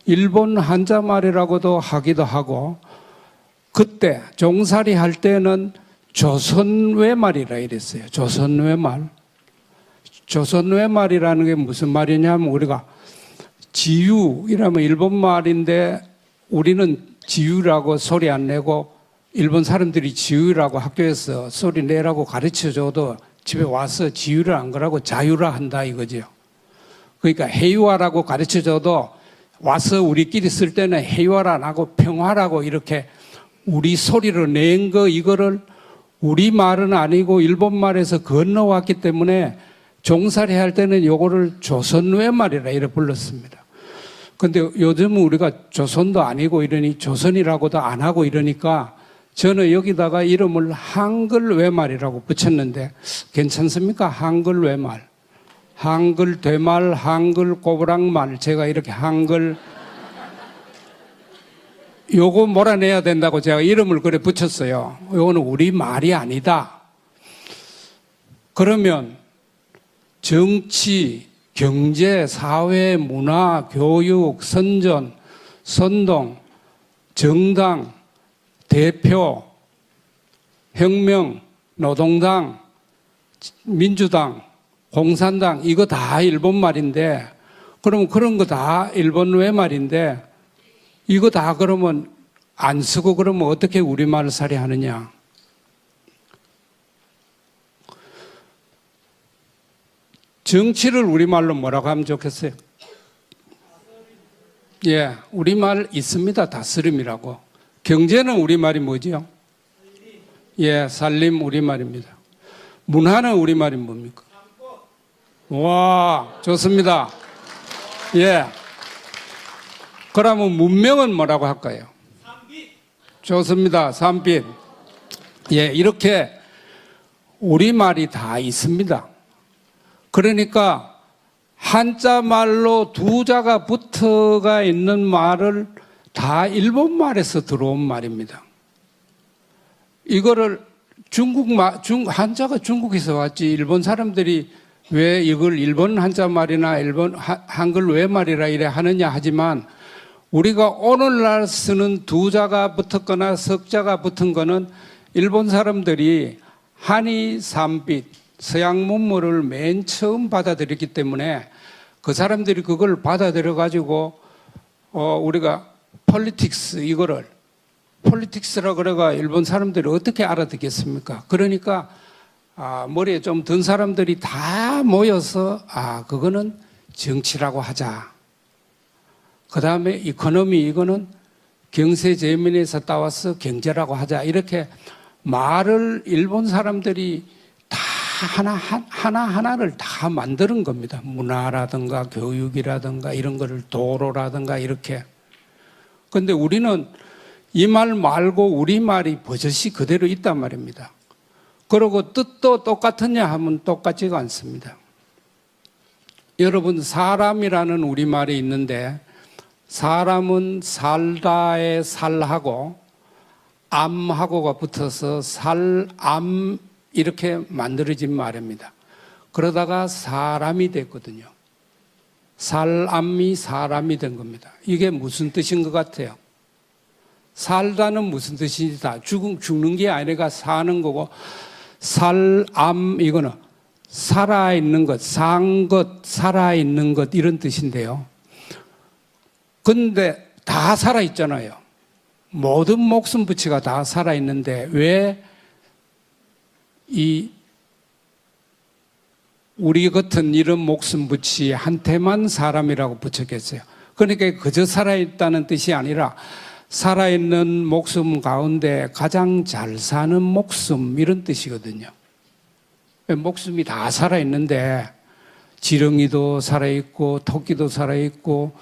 E: 일본 한자말이라고도 하기도 하고 그때 종살이 할 때는 조선외말이라 이랬어요. 조선외말. 조선외말이라는 게 무슨 말이냐면 우리가 지유이라면 일본말인데 우리는 지유라고 소리 안 내고 일본 사람들이 지유라고 학교에서 소리 내라고 가르쳐줘도 집에 와서 지유를 안 그러고 자유라 한다 이거죠. 그러니까 해유화라고 가르쳐줘도 와서 우리끼리 쓸 때는 해유화를 안 하고 평화라고 이렇게 우리 소리로 낸 거 이거를 우리 말은 아니고 일본 말에서 건너왔기 때문에 종살이 할 때는 요거를 조선외말이라 이렇게 불렀습니다. 근데 요즘은 우리가 조선도 아니고 이러니 조선이라고도 안 하고 이러니까 저는 여기다가 이름을 한글외말이라고 붙였는데 괜찮습니까? 한글외말. 한글 되말, 한글 꼬부랑말. 제가 이렇게 한글 요거 몰아내야 된다고 제가 이름을 그래 붙였어요. 요거는 우리 말이 아니다. 그러면 정치, 경제, 사회, 문화, 교육, 선전, 선동, 정당, 대표, 혁명, 노동당, 민주당, 공산당 이거 다 일본 말인데 그러면 그런 거 다 일본 외말인데 이거 다 그러면 안 쓰고 그러면 어떻게 우리말을 살이하느냐. 정치를 우리말로 뭐라고 하면 좋겠어요? 예, 우리말 있습니다. 다스림이라고. 경제는 우리말이 뭐지요? 예, 살림 우리말입니다. 문화는 우리말이 뭡니까? 와, 좋습니다. 예. 그러면 문명은 뭐라고 할까요? 좋습니다. 산빛. 예, 이렇게 우리말이 다 있습니다. 그러니까 한자 말로 두 자가 붙어가 있는 말을 다 일본 말에서 들어온 말입니다. 이거를 한자가 중국에서 왔지 일본 사람들이 왜 이걸 일본 한자 말이나 일본 한글 외말이라 이래 하느냐 하지만 우리가 오늘날 쓰는 두 자가 붙었거나 석자가 붙은 거는 일본 사람들이 한이 삼빛 서양 문물을 맨 처음 받아들였기 때문에 그 사람들이 그걸 받아들여 가지고 우리가 폴리틱스 이거를 폴리틱스라 그래가 일본 사람들이 어떻게 알아듣겠습니까? 그러니까 머리에 좀 든 사람들이 다 모여서 그거는 정치라고 하자. 그 다음에 이코노미 이거는 경세재민에서 따와서 경제라고 하자. 이렇게 말을 일본 사람들이 다 하나하나를 다 만드는 겁니다. 문화라든가 교육이라든가 이런 거를 도로라든가 이렇게. 근데 우리는 이 말 말고 우리 말이 버젓이 그대로 있단 말입니다. 그리고 뜻도 똑같으냐 하면 똑같지가 않습니다. 여러분 사람이라는 우리말이 있는데 사람은 살다의 살하고 암하고가 붙어서 살암 이렇게 만들어진 말입니다. 그러다가 사람이 됐거든요. 살암이 사람이 된 겁니다. 이게 무슨 뜻인 것 같아요? 살다는 무슨 뜻이다? 죽는 게 아니라 사는 거고, 살암 이거는 살아있는 것, 산 것, 살아있는 것 이런 뜻인데요. 근데 다 살아있잖아요. 모든 목숨 부치가 다 살아있는데 왜 우리 같은 이런 목숨 부치한테만 사람이라고 붙였겠어요? 그러니까 그저 살아있다는 뜻이 아니라 살아있는 목숨 가운데 가장 잘 사는 목숨 이런 뜻이거든요. 목숨이 다 살아있는데 지렁이도 살아있고 토끼도 살아있고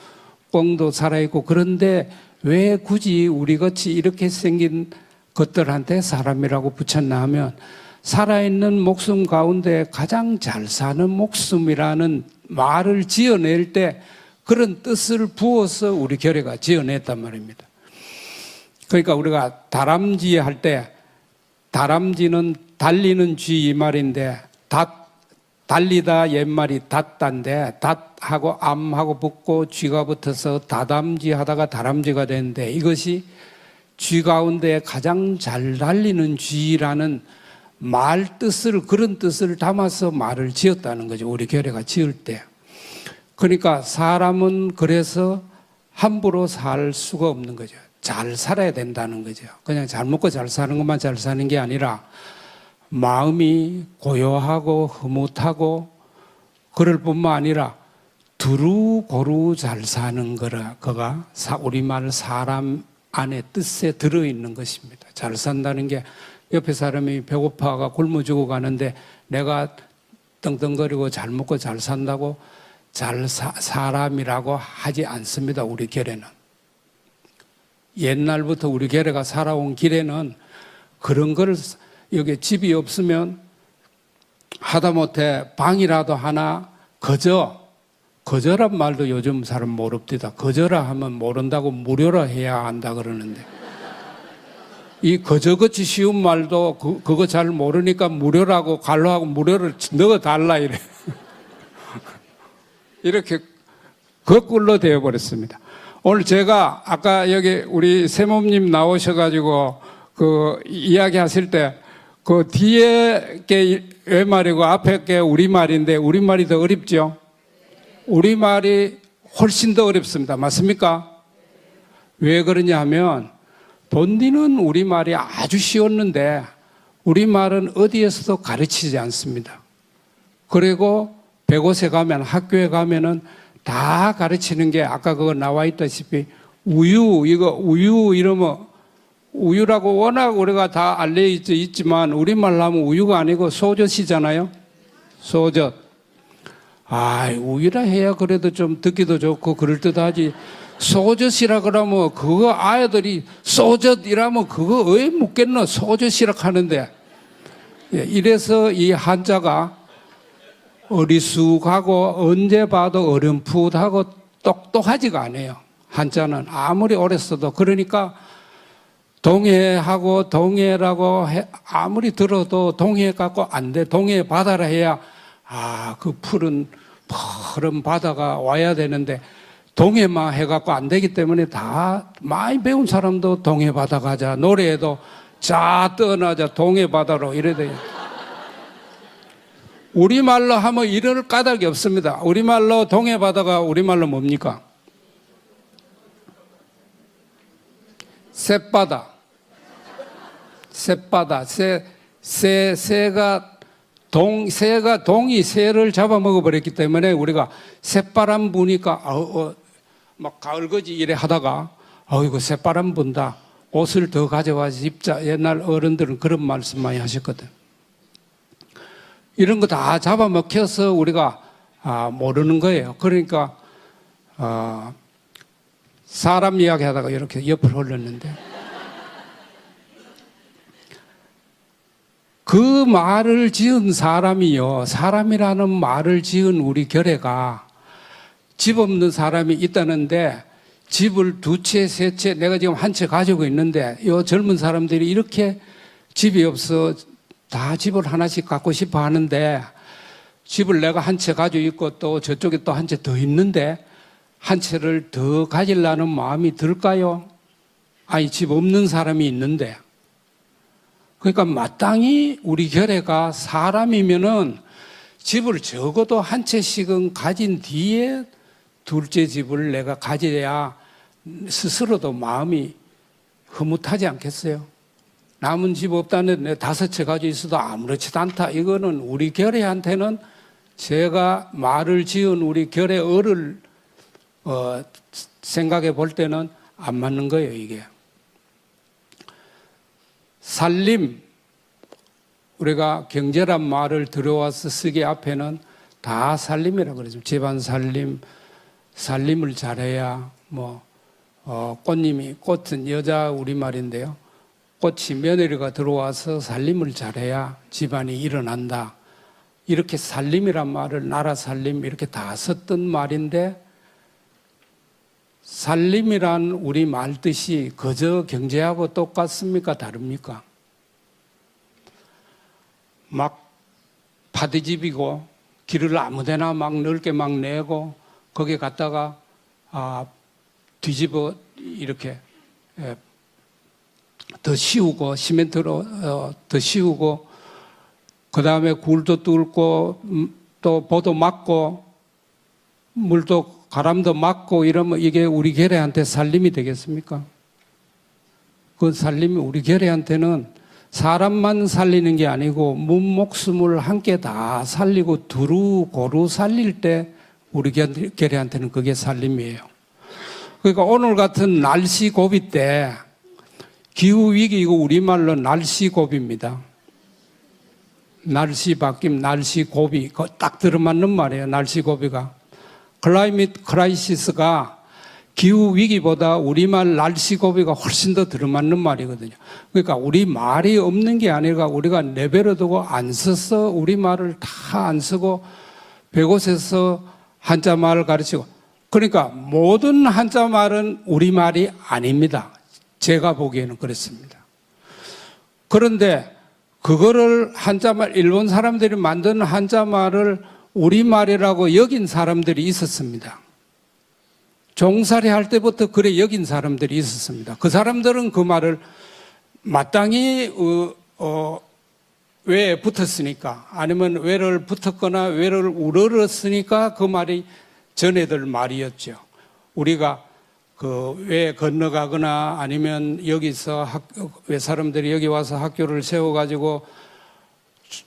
E: 꿩도 살아있고 그런데 왜 굳이 우리같이 이렇게 생긴 것들한테 사람이라고 붙였나 하면 살아있는 목숨 가운데 가장 잘 사는 목숨이라는 말을 지어낼 때 그런 뜻을 부어서 우리 결의가 지어냈단 말입니다. 그러니까 우리가 다람쥐 할 때 다람쥐는 달리는 쥐 이 말인데 달리다 옛말이 닷다인데 닷하고 암하고 붙고 쥐가 붙어서 다담쥐 하다가 다람쥐가 되는데 이것이 쥐 가운데 가장 잘 달리는 쥐라는 말 뜻을 그런 뜻을 담아서 말을 지었다는 거죠. 우리 결의가 지을 때. 그러니까 사람은 그래서 함부로 살 수가 없는 거죠. 잘 살아야 된다는 거죠. 그냥 잘 먹고 잘 사는 것만 잘 사는 게 아니라 마음이 고요하고 흐뭇하고 그럴 뿐만 아니라 두루고루 잘 사는 거가 우리말 사람 안에 뜻에 들어있는 것입니다. 잘 산다는 게 옆에 사람이 배고파가 굶어 죽어가는데 내가 떵떵거리고 잘 먹고 잘 산다고 사람이라고 하지 않습니다. 우리 결에는. 옛날부터 우리 결에가 살아온 길에는 그런 걸 여기 집이 없으면 하다못해 방이라도 하나 거저란 말도 요즘 사람 모릅니다. 거저라 하면 모른다고 무료라 해야 한다 그러는데 이 거저같이 쉬운 말도 그거 잘 모르니까 무료라고 갈로하고 무료를 넣어달라 이래. 이렇게 거꾸로 되어버렸습니다. 오늘 제가 아까 여기 우리 세모님 나오셔가지고 그 이야기 하실 때 그 뒤에 게 외말이고 앞에 게 우리말인데 우리말이 더 어렵죠? 우리말이 훨씬 더 어렵습니다. 맞습니까? 왜 그러냐 하면 본디는 우리말이 아주 쉬웠는데 우리말은 어디에서도 가르치지 않습니다. 그리고 백옷에 가면 학교에 가면은 다 가르치는 게 아까 그거 나와 있다시피 우유 이러면 우유라고 워낙 우리가 다 알려져 있지만 우리말로 하면 우유가 아니고 소젖이잖아요. 소젖. 우유라 해야 그래도 좀 듣기도 좋고 그럴듯하지. 소젖이라 그러면 그거 아이들이 소젖이라면 그거 왜 묻겠노? 소젖이라 하는데. 이래서 이 한자가 어리숙하고 언제 봐도 어렴풋하고 똑똑하지가 않아요. 한자는 아무리 오래 써도. 그러니까 동해하고 동해라고 아무리 들어도 동해 갖고 안 돼. 동해 바다라 해야 그 푸른 바다가 와야 되는데 동해만 해갖고 안 되기 때문에 다 많이 배운 사람도 동해 바다 가자. 노래에도 자 떠나자 동해 바다로 이래 돼요. 우리말로 하면 이럴 까닭이 없습니다. 우리말로 동해 바다가 우리말로 뭡니까? 쇳바다. 새가 동이 새를 잡아먹어 버렸기 때문에 우리가 새바람 부니까 막 가을거지 이래 하다가 이거 새바람 분다. 옷을 더 가져와서 입자. 옛날 어른들은 그런 말씀 많이 하셨거든. 이런 거 다 잡아먹혀서 우리가 모르는 거예요. 그러니까 사람 이야기 하다가 이렇게 옆으로 흘렀는데 그 말을 지은 사람이요. 사람이라는 말을 지은 우리 결혜가 집 없는 사람이 있다는데 집을 2채, 3채, 내가 지금 1채 가지고 있는데 이 젊은 사람들이 이렇게 집이 없어 다 집을 하나씩 갖고 싶어 하는데 집을 내가 1채 가지고 있고 또 저쪽에 또 1채 더 있는데 1채를 더 가지려는 마음이 들까요? 아니, 집 없는 사람이 있는데. 그러니까 마땅히 우리 결례가 사람이면은 집을 적어도 1채씩은 가진 뒤에 2째 집을 내가 가져야 스스로도 마음이 흐뭇하지 않겠어요? 남은 집 없다는데 5채 가지고 있어도 아무렇지도 않다. 이거는 우리 결례한테는 제가 말을 지은 우리 결례 어를 생각해 볼 때는 안 맞는 거예요, 이게. 살림, 우리가 경제란 말을 들어와서 쓰기 앞에는 다 살림이라고 그러죠. 집안 살림, 살림을 잘해야 꽃은 여자 우리말인데요. 꽃이 며느리가 들어와서 살림을 잘해야 집안이 일어난다. 이렇게 살림이란 말을 나라 살림 이렇게 다 썼던 말인데 살림이란 우리 말 뜻이 그저 경제하고 똑같습니까? 다릅니까? 막 파티집이고 길을 아무데나 막 넓게 막 내고 거기에 갔다가 뒤집어 이렇게 더 씌우고 시멘트로 더 씌우고 그 다음에 굴도 뚫고 또 보도 막고 물도 가람도 막고 이러면 이게 우리 결례한테 살림이 되겠습니까? 그 살림이 우리 결례한테는 사람만 살리는 게 아니고 몸목숨을 함께 다 살리고 두루 고루 살릴 때 우리 결례한테는 그게 살림이에요. 그러니까 오늘 같은 날씨 고비 때 기후위기 이거 우리말로 날씨 고비입니다. 날씨 바뀜, 날씨 고비 딱 들어맞는 말이에요. 날씨 고비가. 클라이밋 크라이시스가 기후 위기보다 우리말 날씨 고비가 훨씬 더 들어맞는 말이거든요. 그러니까 우리 말이 없는 게 아니라 우리가 내버려 두고 안 써서 우리말을 다 안 쓰고 100곳에서 한자말을 가르치고 그러니까 모든 한자말은 우리말이 아닙니다. 제가 보기에는 그렇습니다. 그런데 그거를 한자말 일본 사람들이 만든 한자말을 우리말이라고 여긴 사람들이 있었습니다. 종살이 할 때부터 그래 여긴 사람들이 있었습니다. 그 사람들은 그 말을 마땅히 외에 붙었으니까 아니면 외를 붙었거나 외를 우러렀으니까 그 말이 전애들 말이었죠. 우리가 그 외에 건너가거나 아니면 여기서 외 사람들이 여기 와서 학교를 세워가지고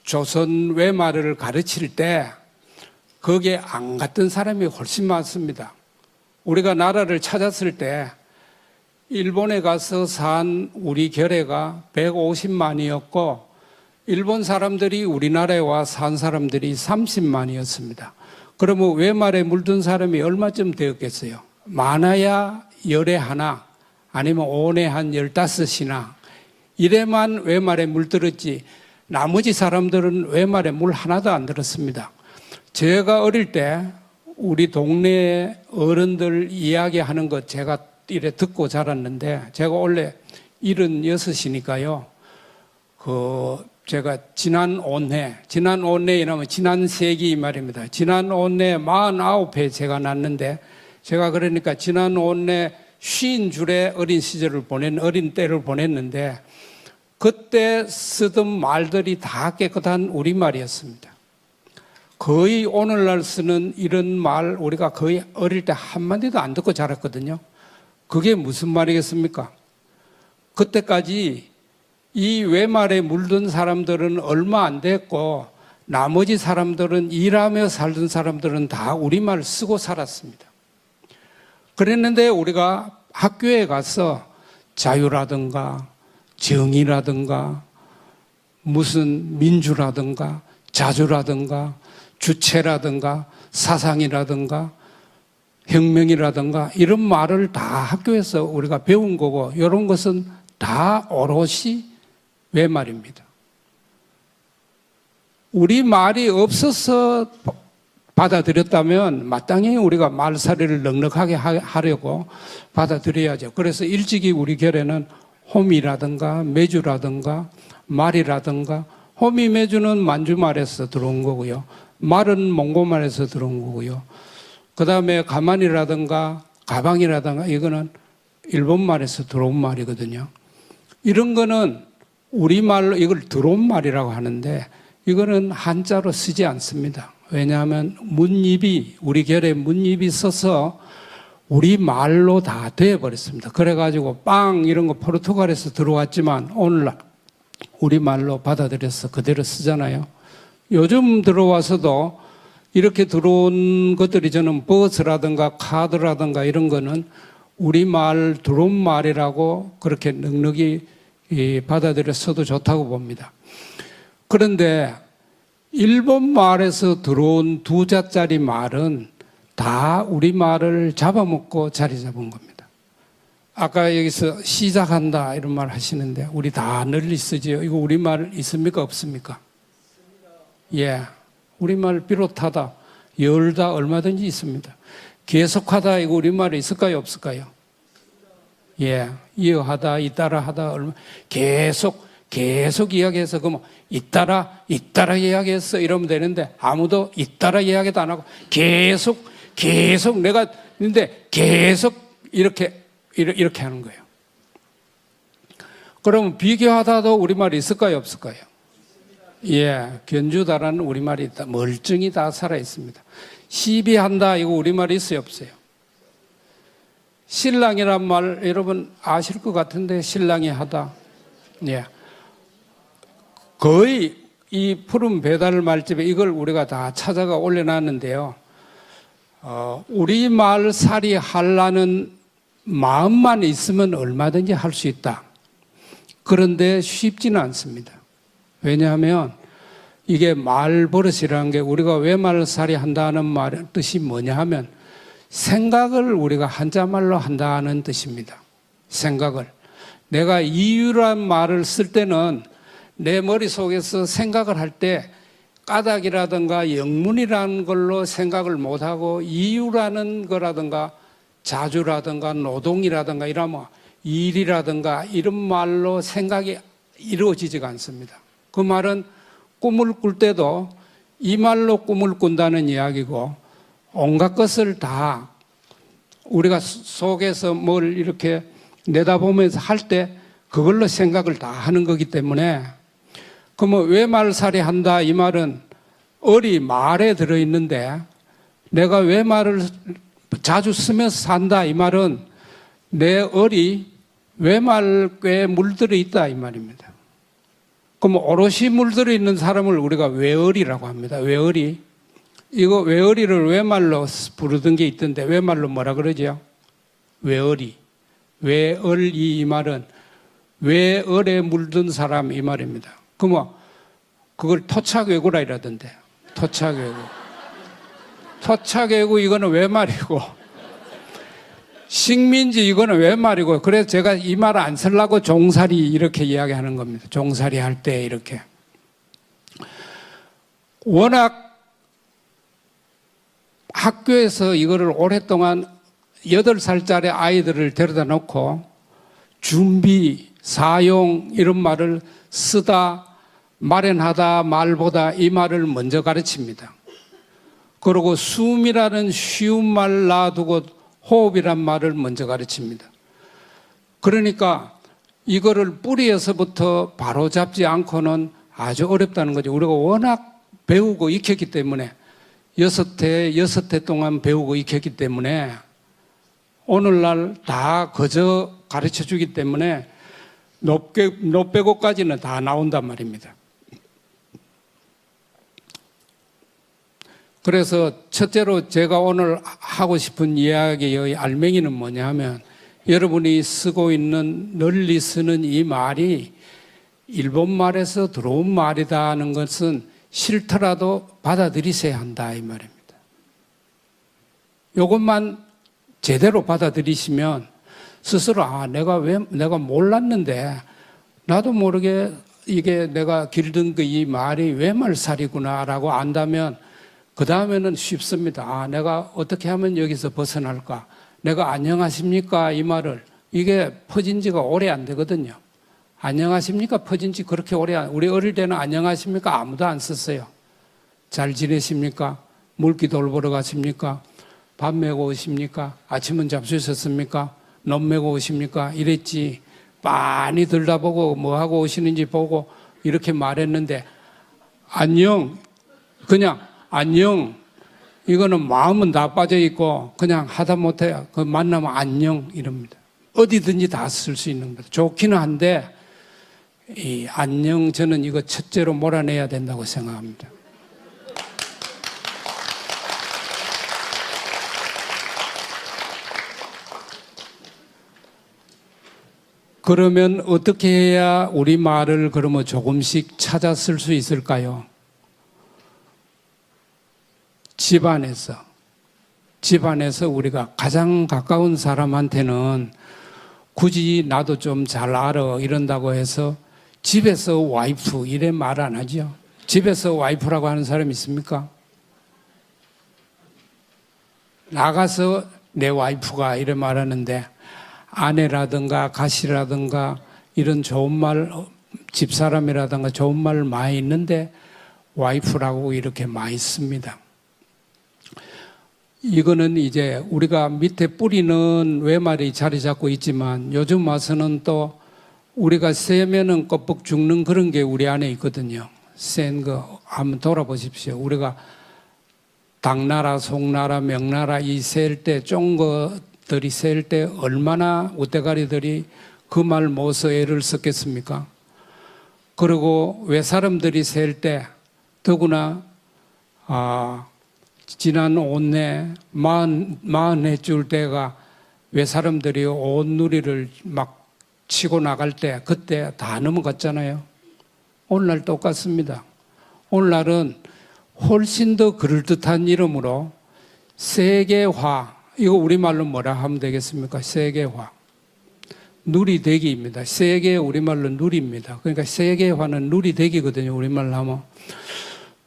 E: 조선 외말을 가르칠 때 거기에 안 갔던 사람이 훨씬 많습니다. 우리가 나라를 찾았을 때 일본에 가서 산 우리 결례가 150만이었고 일본 사람들이 우리나라에 와 산 사람들이 30만이었습니다. 그러면 외말에 물든 사람이 얼마쯤 되었겠어요? 많아야 열에 하나 아니면 온에 한 15이나 이래만 외말에 물들었지 나머지 사람들은 외말에 물 하나도 안 들었습니다. 제가 어릴 때 우리 동네 어른들 이야기하는 것 제가 이래 듣고 자랐는데 제가 원래 76이니까요. 제가 지난 온해이라면 지난 세기 말입니다. 지난 온해 49회 제가 났는데 제가 그러니까 지난 온해 50줄의 어린 때를 보냈는데 그때 쓰던 말들이 다 깨끗한 우리말이었습니다. 거의 오늘날 쓰는 이런 말 우리가 거의 어릴 때 한마디도 안 듣고 자랐거든요. 그게 무슨 말이겠습니까? 그때까지 이 외말에 물든 사람들은 얼마 안 됐고 나머지 사람들은 일하며 살던 사람들은 다 우리말 쓰고 살았습니다. 그랬는데 우리가 학교에 가서 자유라든가 정의라든가 무슨 민주라든가 자주라든가 주체라든가 사상이라든가 혁명이라든가 이런 말을 다 학교에서 우리가 배운 거고 이런 것은 다 오롯이 외말입니다. 우리 말이 없어서 받아들였다면 마땅히 우리가 말살이를 넉넉하게 하려고 받아들여야죠. 그래서 일찍이 우리 결에는 호미라든가 메주라든가 말이라든가, 호미 메주는 만주말에서 들어온 거고요. 말은 몽고말에서 들어온 거고요. 그 다음에 가만이라든가 가방이라든가 이거는 일본말에서 들어온 말이거든요. 이런 거는 우리말로 이걸 들어온 말이라고 하는데 이거는 한자로 쓰지 않습니다. 왜냐하면 문입이, 우리 결에 문입이 써서 우리말로 다 되어버렸습니다. 그래가지고 빵 이런 거 포르투갈에서 들어왔지만 오늘날 우리말로 받아들여서 그대로 쓰잖아요. 요즘 들어와서도 이렇게 들어온 것들이 저는 버스라든가 카드라든가 이런 거는 우리말 들어온 말이라고 그렇게 넉넉히 받아들였어도 좋다고 봅니다. 그런데 일본 말에서 들어온 두 자짜리 말은 다 우리말을 잡아먹고 자리 잡은 겁니다. 아까 여기서 시작한다 이런 말 하시는데 우리 다 널리 쓰지요. 이거 우리말 있습니까 없습니까? 예, 우리말 비롯하다, 열다 얼마든지 있습니다. 계속하다 이거 우리말에 있을까요 없을까요? 예, 이어하다, 잇따라 하다, 계속 이야기해서 그럼 잇따라 이야기했어 이러면 되는데 아무도 잇따라 이야기도 안 하고 계속 내가 있는데 계속 이렇게 하는 거예요. 그러면 비교하다도 우리말이 있을까요 없을까요? 예, 견주다라는 우리말이 있다. 멀쩡히 다 살아 있습니다. 시비한다 이거 우리말이 있어요 없어요? 신랑이란 말 여러분 아실 것 같은데 신랑이 하다. 예. 거의 이 푸른 배달 말집에 이걸 우리가 다 찾아가 올려놨는데요. 우리말 살이 하려는 마음만 있으면 얼마든지 할 수 있다. 그런데 쉽지는 않습니다. 왜냐하면 이게 말버릇이라는 게 우리가 왜 말살이 한다는 말 뜻이 뭐냐 하면 생각을 우리가 한자말로 한다는 뜻입니다. 생각을. 내가 이유란 말을 쓸 때는 내 머릿속에서 생각을 할 때 까닭이라든가 영문이라는 걸로 생각을 못하고 이유라는 거라든가 자주라든가 노동이라든가 이러면 일이라든가 이런 말로 생각이 이루어지지가 않습니다. 그 말은 꿈을 꿀 때도 이 말로 꿈을 꾼다는 이야기고 온갖 것을 다 우리가 속에서 뭘 이렇게 내다보면서 할 때 그걸로 생각을 다 하는 거기 때문에 그러면 왜 말살이 한다 이 말은 어리 말에 들어있는데 내가 왜 말을 자주 쓰면서 산다 이 말은 내 어리 외말꽤 물들어 있다 이 말입니다. 그럼 오롯이 물들어 있는 사람을 우리가 외어리라고 합니다. 외어리. 이거 외어리를 외말로 부르던 게 있던데 외말로 뭐라 그러죠? 외어리. 외얼이 이 말은 외얼에 물든 사람 이 말입니다. 그러면 그걸 토착외구라 이러던데. 토착외구. 토착외구 이거는 외말이고 식민지 이거는 외말이고 그래서 제가 이 말 안 쓰려고 종살이 이렇게 이야기하는 겁니다. 종살이 할 때 이렇게. 워낙 학교에서 이거를 오랫동안 8살짜리 아이들을 데려다 놓고 준비, 사용 이런 말을 쓰다, 마련하다, 말보다 이 말을 먼저 가르칩니다. 그리고 숨이라는 쉬운 말 놔두고 호흡이란 말을 먼저 가르칩니다. 그러니까 이거를 뿌리에서부터 바로 잡지 않고는 아주 어렵다는 거죠. 우리가 워낙 배우고 익혔기 때문에 6해 동안 배우고 익혔기 때문에 오늘날 다 그저 가르쳐 주기 때문에 노빼고까지는 다 나온단 말입니다. 그래서 첫째로 제가 오늘 하고 싶은 이야기의 알맹이는 뭐냐 하면 여러분이 쓰고 있는 널리 쓰는 이 말이 일본말에서 들어온 말이다 하는 것은 싫더라도 받아들이셔야 한다 이 말입니다. 이것만 제대로 받아들이시면 스스로 내가 몰랐는데 나도 모르게 이게 내가 길든 그 이 말이 외말살이구나라고 안다면 그 다음에는 쉽습니다. 아, 내가 어떻게 하면 여기서 벗어날까? 내가 안녕하십니까? 이 말을, 이게 퍼진 지가 오래 안 되거든요. 안녕하십니까? 퍼진 지 그렇게 오래 우리 어릴 때는 안녕하십니까? 아무도 안 썼어요. 잘 지내십니까? 물기 돌보러 가십니까? 밥 메고 오십니까? 아침은 잡수셨습니까? 놈 메고 오십니까? 이랬지. 많이 들다보고 뭐 하고 오시는지 보고 이렇게 말했는데, 안녕, 그냥 안녕, 이거는 마음은 다 빠져 있고 그냥 하다 못해 그 만나면 안녕 이럽니다. 어디든지 다 쓸 수 있는 겁니다. 좋기는 한데 이 안녕, 저는 이거 첫째로 몰아내야 된다고 생각합니다. 그러면 어떻게 해야 우리 말을 그러면 조금씩 찾아 쓸 수 있을까요? 집안에서 우리가 가장 가까운 사람한테는 굳이 나도 좀 잘 알아 이런다고 해서 집에서 와이프 이래 말 안 하죠. 집에서 와이프라고 하는 사람 있습니까? 나가서 내 와이프가 이래 말하는데, 아내라든가 가시라든가 이런 좋은 말, 집사람이라든가 좋은 말 많이 있는데 와이프라고 이렇게 많이 씁니다. 이거는 이제 우리가 밑에 뿌리는 외말이 자리 잡고 있지만 요즘 와서는 또 우리가 세면은 껍벅 죽는 그런 게 우리 안에 있거든요. 센 거 한번 돌아보십시오. 우리가 당나라, 송나라, 명나라 이 셀 때 쫀 것들이 셀 때 얼마나 우대가리들이 그 말 모서 애를 썼겠습니까? 그리고 왜 사람들이 셀 때 더구나 지난 온내 40해 줄 때가 왜 사람들이 온누리를 막 치고 나갈 때 그때 다 넘어갔잖아요. 오늘날 똑같습니다. 오늘날은 훨씬 더 그럴듯한 이름으로 세계화, 이거 우리말로 뭐라 하면 되겠습니까? 세계화. 누리대기입니다. 세계 우리말로 누리입니다. 그러니까 세계화는 누리대기거든요. 우리말로 하면.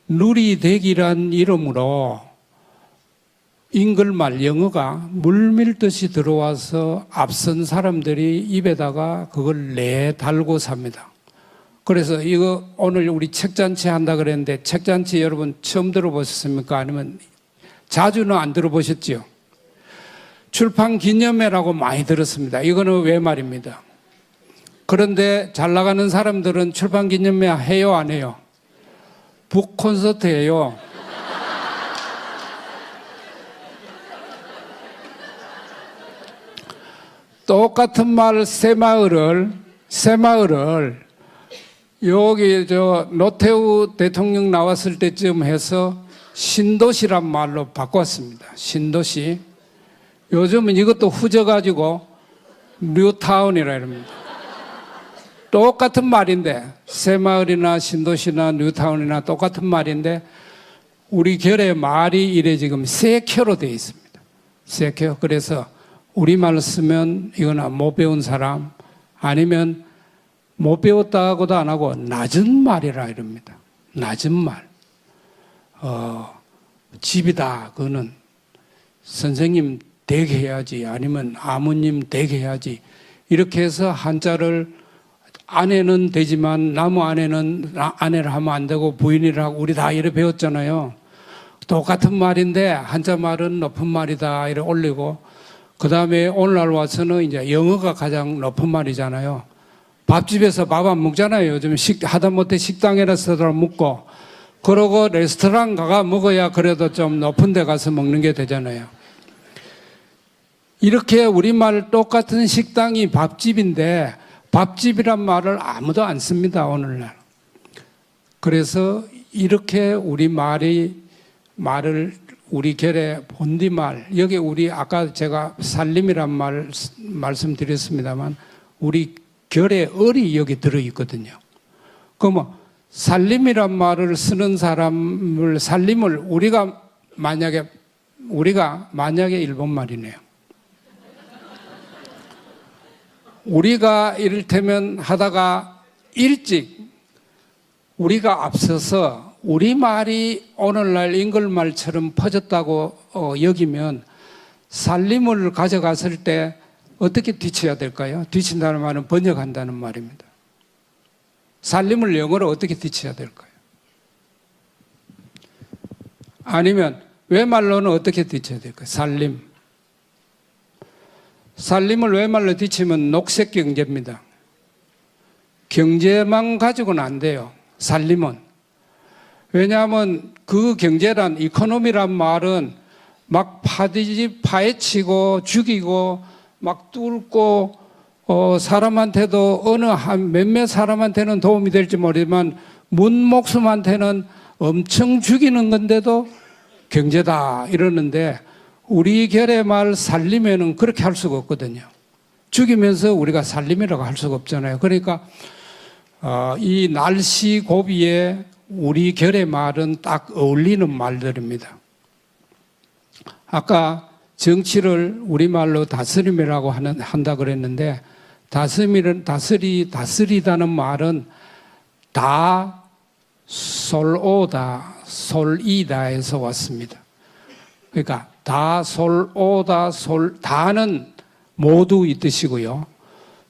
E: 누리대기란 이름으로 잉글말 영어가 물밀듯이 들어와서 앞선 사람들이 입에다가 그걸 내달고 삽니다. 그래서 이거 오늘 우리 책잔치 한다 그랬는데 책잔치 여러분 처음 들어보셨습니까? 아니면 자주는 안 들어보셨지요? 출판 기념회라고 많이 들었습니다. 이거는 왜 말입니다. 그런데 잘 나가는 사람들은 출판 기념회 해요, 안 해요? 북 콘서트 해요. 똑같은 말 새마을을 여기 노태우 대통령 나왔을 때쯤 해서 신도시란 말로 바꿨습니다. 신도시. 요즘은 이것도 후져가지고 뉴타운이라 이럽니다. 똑같은 말인데 새마을이나 신도시나 뉴타운이나 똑같은 말인데 우리 결의 말이 이래 지금 세 켜로 되어 있습니다. 세 켜. 그래서 우리말 쓰면 이거나 못 배운 사람 아니면 못 배웠다고도 안 하고 낮은 말이라 이럽니다. 낮은 말. 집이다. 그거는 선생님 댁 해야지 아니면 아무님 댁 해야지 이렇게 해서 한자를 아내는 되지만 나무 아내는 아내를 하면 안 되고 부인이라 하고 우리 다 이래 배웠잖아요. 똑같은 말인데 한자 말은 높은 말이다 이래 올리고 그 다음에 오늘날 와서는 이제 영어가 가장 높은 말이잖아요. 밥집에서 밥 안 먹잖아요. 요즘 하다못해 식당에라서도 먹고 그러고 레스토랑 가가 먹어야 그래도 좀 높은 데 가서 먹는 게 되잖아요. 이렇게 우리말 똑같은 식당이 밥집인데 밥집이란 말을 아무도 안 씁니다. 오늘날. 그래서 이렇게 우리 말을 우리 결의 본디말, 여기 우리 아까 제가 살림이란 말 말씀드렸습니다만 우리 결의 을이 여기 들어있거든요. 그러면 살림이란 말을 쓰는 사람을 살림을 우리가 만약에 일본 말이네요. 우리가 이를테면 하다가 일찍 우리가 앞서서 우리말이 오늘날 인글말처럼 퍼졌다고 여기면 살림을 가져갔을 때 어떻게 뒤쳐야 될까요? 뒤친다는 말은 번역한다는 말입니다. 살림을 영어로 어떻게 뒤쳐야 될까요? 아니면 외말로는 어떻게 뒤쳐야 될까요? 살림. 살림을 외말로 뒤치면 녹색 경제입니다. 경제만 가지고는 안 돼요. 살림은. 왜냐하면 그 경제란 이코노미란 말은 막 파헤치고 죽이고 막 뚫고 사람한테도 어느 한 몇몇 사람한테는 도움이 될지 모르지만 문목숨한테는 엄청 죽이는 건데도 경제다 이러는데 우리 결의 말 살림에는 그렇게 할 수가 없거든요. 죽이면서 우리가 살림이라고 할 수가 없잖아요. 그러니까 이 날씨 고비에 우리 결의 말은 딱 어울리는 말들입니다. 아까 정치를 우리말로 다스림이라고 한다 그랬는데 다스리다는 말은 다 솔오다 솔이다에서 왔습니다. 그러니까 다 솔오다 다는 모두 이 뜻이고요.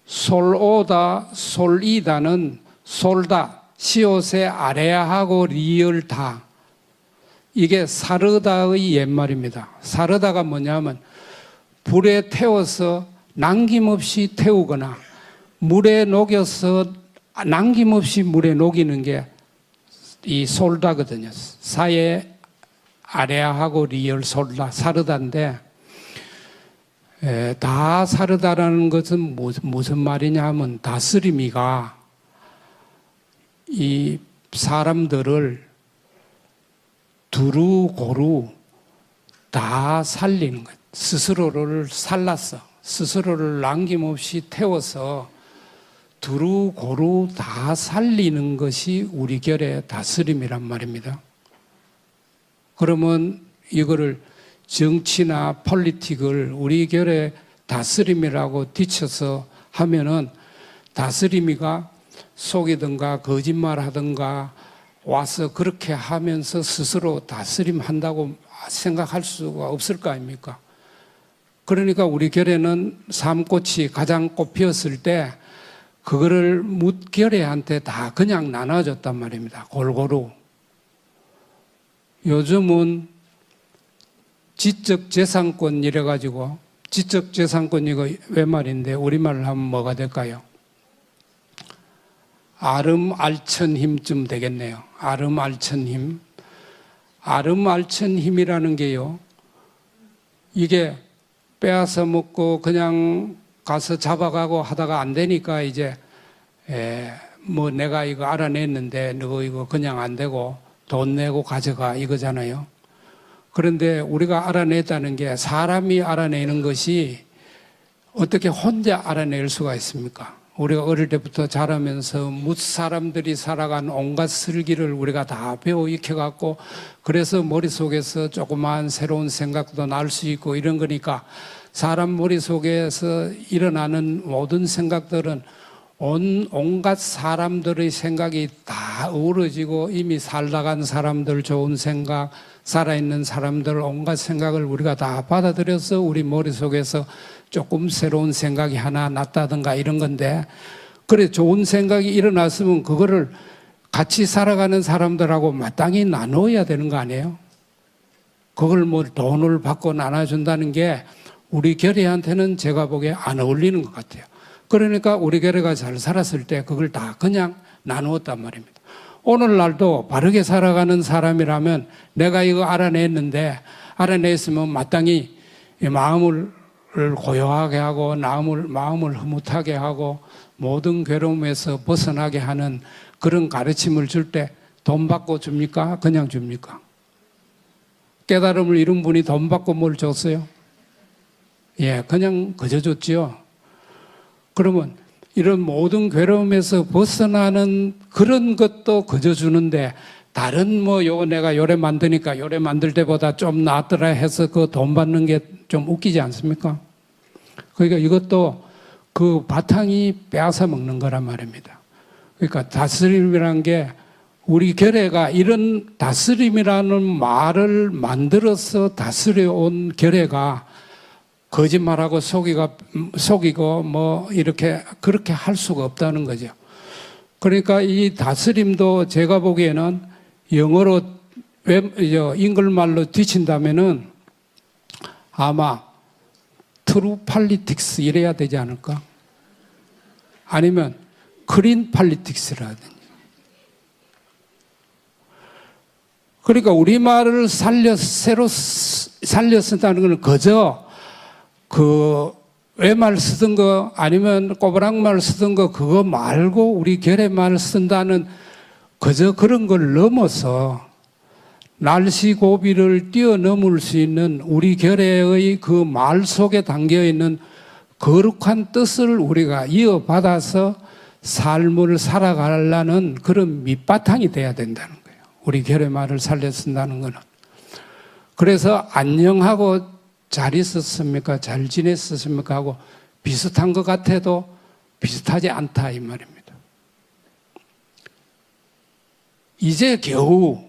E: 솔오다 솔이다는 솔다 시옷의 아레아하고 리을다 이게 사르다의 옛말입니다. 사르다가 뭐냐면 불에 태워서 남김없이 태우거나 물에 녹여서 남김없이 물에 녹이는 게 이 솔다거든요. 사에 아레아하고 리을 솔다 사르다인데 다 사르다라는 것은 무슨 말이냐 하면 다스림이가 이 사람들을 두루고루 다 살리는 것. 스스로를 살랐어. 스스로를 남김없이 태워서 두루고루 다 살리는 것이 우리 결의 다스림이란 말입니다. 그러면 이거를 정치나 폴리틱을 우리 결의 다스림이라고 뒤쳐서 하면은 다스림이가 속이든가 거짓말하든가 와서 그렇게 하면서 스스로 다스림한다고 생각할 수가 없을 거 아닙니까? 그러니까 우리 결에는 삶꽃이 가장 꽃 피었을 때 그거를 묻결에한테 다 그냥 나눠줬단 말입니다. 골고루. 요즘은 지적재산권 이래가지고 지적재산권 이거 왜 말인데 우리말로 하면 뭐가 될까요? 아름알천힘쯤 되겠네요. 아름알천힘. 아름알천힘이라는 게요. 이게 빼앗아 먹고 그냥 가서 잡아가고 하다가 안 되니까 이제 뭐 내가 이거 알아냈는데 너 이거 그냥 안 되고 돈 내고 가져가 이거잖아요. 그런데 우리가 알아냈다는 게 사람이 알아내는 것이 어떻게 혼자 알아낼 수가 있습니까? 우리가 어릴 때부터 자라면서 무사람들이 살아간 온갖 슬기를 우리가 다 배워 익혀갖고 그래서 머릿속에서 조그마한 새로운 생각도 날 수 있고 이런 거니까 사람 머릿속에서 일어나는 모든 생각들은 온갖 사람들의 생각이 다 어우러지고 이미 살다간 사람들 좋은 생각, 살아있는 사람들 온갖 생각을 우리가 다 받아들여서 우리 머릿속에서 조금 새로운 생각이 하나 났다든가 이런 건데 그래 좋은 생각이 일어났으면 그거를 같이 살아가는 사람들하고 마땅히 나눠야 되는 거 아니에요? 그걸 뭐 돈을 받고 나눠준다는 게 우리 결의한테는 제가 보기에 안 어울리는 것 같아요. 그러니까 우리 결의가 잘 살았을 때 그걸 다 그냥 나누었단 말입니다. 오늘날도 바르게 살아가는 사람이라면 내가 이거 알아냈는데 알아냈으면 마땅히 마음을 고요하게 하고 마음을 흐뭇하게 하고 모든 괴로움에서 벗어나게 하는 그런 가르침을 줄 때 돈 받고 줍니까? 그냥 줍니까? 깨달음을 이룬 분이 돈 받고 뭘 줬어요? 예, 그냥 그저 줬지요. 그러면 이런 모든 괴로움에서 벗어나는 그런 것도 그저 주는데 다른 뭐 요거 내가 요래 만드니까 요래 만들 때보다 좀 낫더라 해서 그 돈 받는 게 좀 웃기지 않습니까? 그러니까 이것도 그 바탕이 빼앗아 먹는 거란 말입니다. 그러니까 다스림이란 게 우리 결례가 이런 다스림이라는 말을 만들어서 다스려온 결례가 거짓말하고 속이고 뭐 이렇게 그렇게 할 수가 없다는 거죠. 그러니까 이 다스림도 제가 보기에는 영어로 잉글말로 뒤친다면은 아마 트루 팔리틱스 이래야 되지 않을까? 아니면 크린 팔리틱스라든지. 그러니까 우리말을 새로 살려 쓴다는 것은 그저 그 외말 쓰던 거 아니면 꼬부랑말 쓰던 거 그거 말고 우리 결의말 쓴다는 그저 그런 걸 넘어서 날씨 고비를 뛰어넘을 수 있는 우리 결의의 그 말 속에 담겨 있는 거룩한 뜻을 우리가 이어받아서 삶을 살아가려는 그런 밑바탕이 돼야 된다는 거예요. 우리 결의말을 살려 쓴다는 거는. 그래서 안녕하고 잘 있었습니까? 잘 지냈었습니까? 하고 비슷한 것 같아도 비슷하지 않다 이 말입니다. 이제 겨우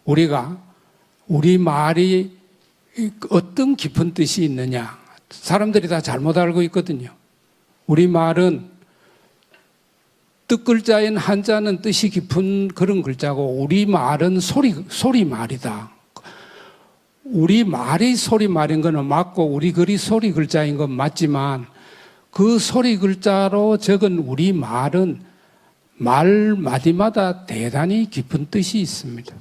E: 우리가 우리 말이 어떤 깊은 뜻이 있느냐. 사람들이 다 잘못 알고 있거든요. 우리 말은 뜻글자인 한자는 뜻이 깊은 그런 글자고 우리 말은 소리 말이다. 우리 말이 소리 말인 거는 맞고 우리 글이 소리 글자인 건 맞지만 그 소리 글자로 적은 우리 말은 말 마디마다 대단히 깊은 뜻이 있습니다.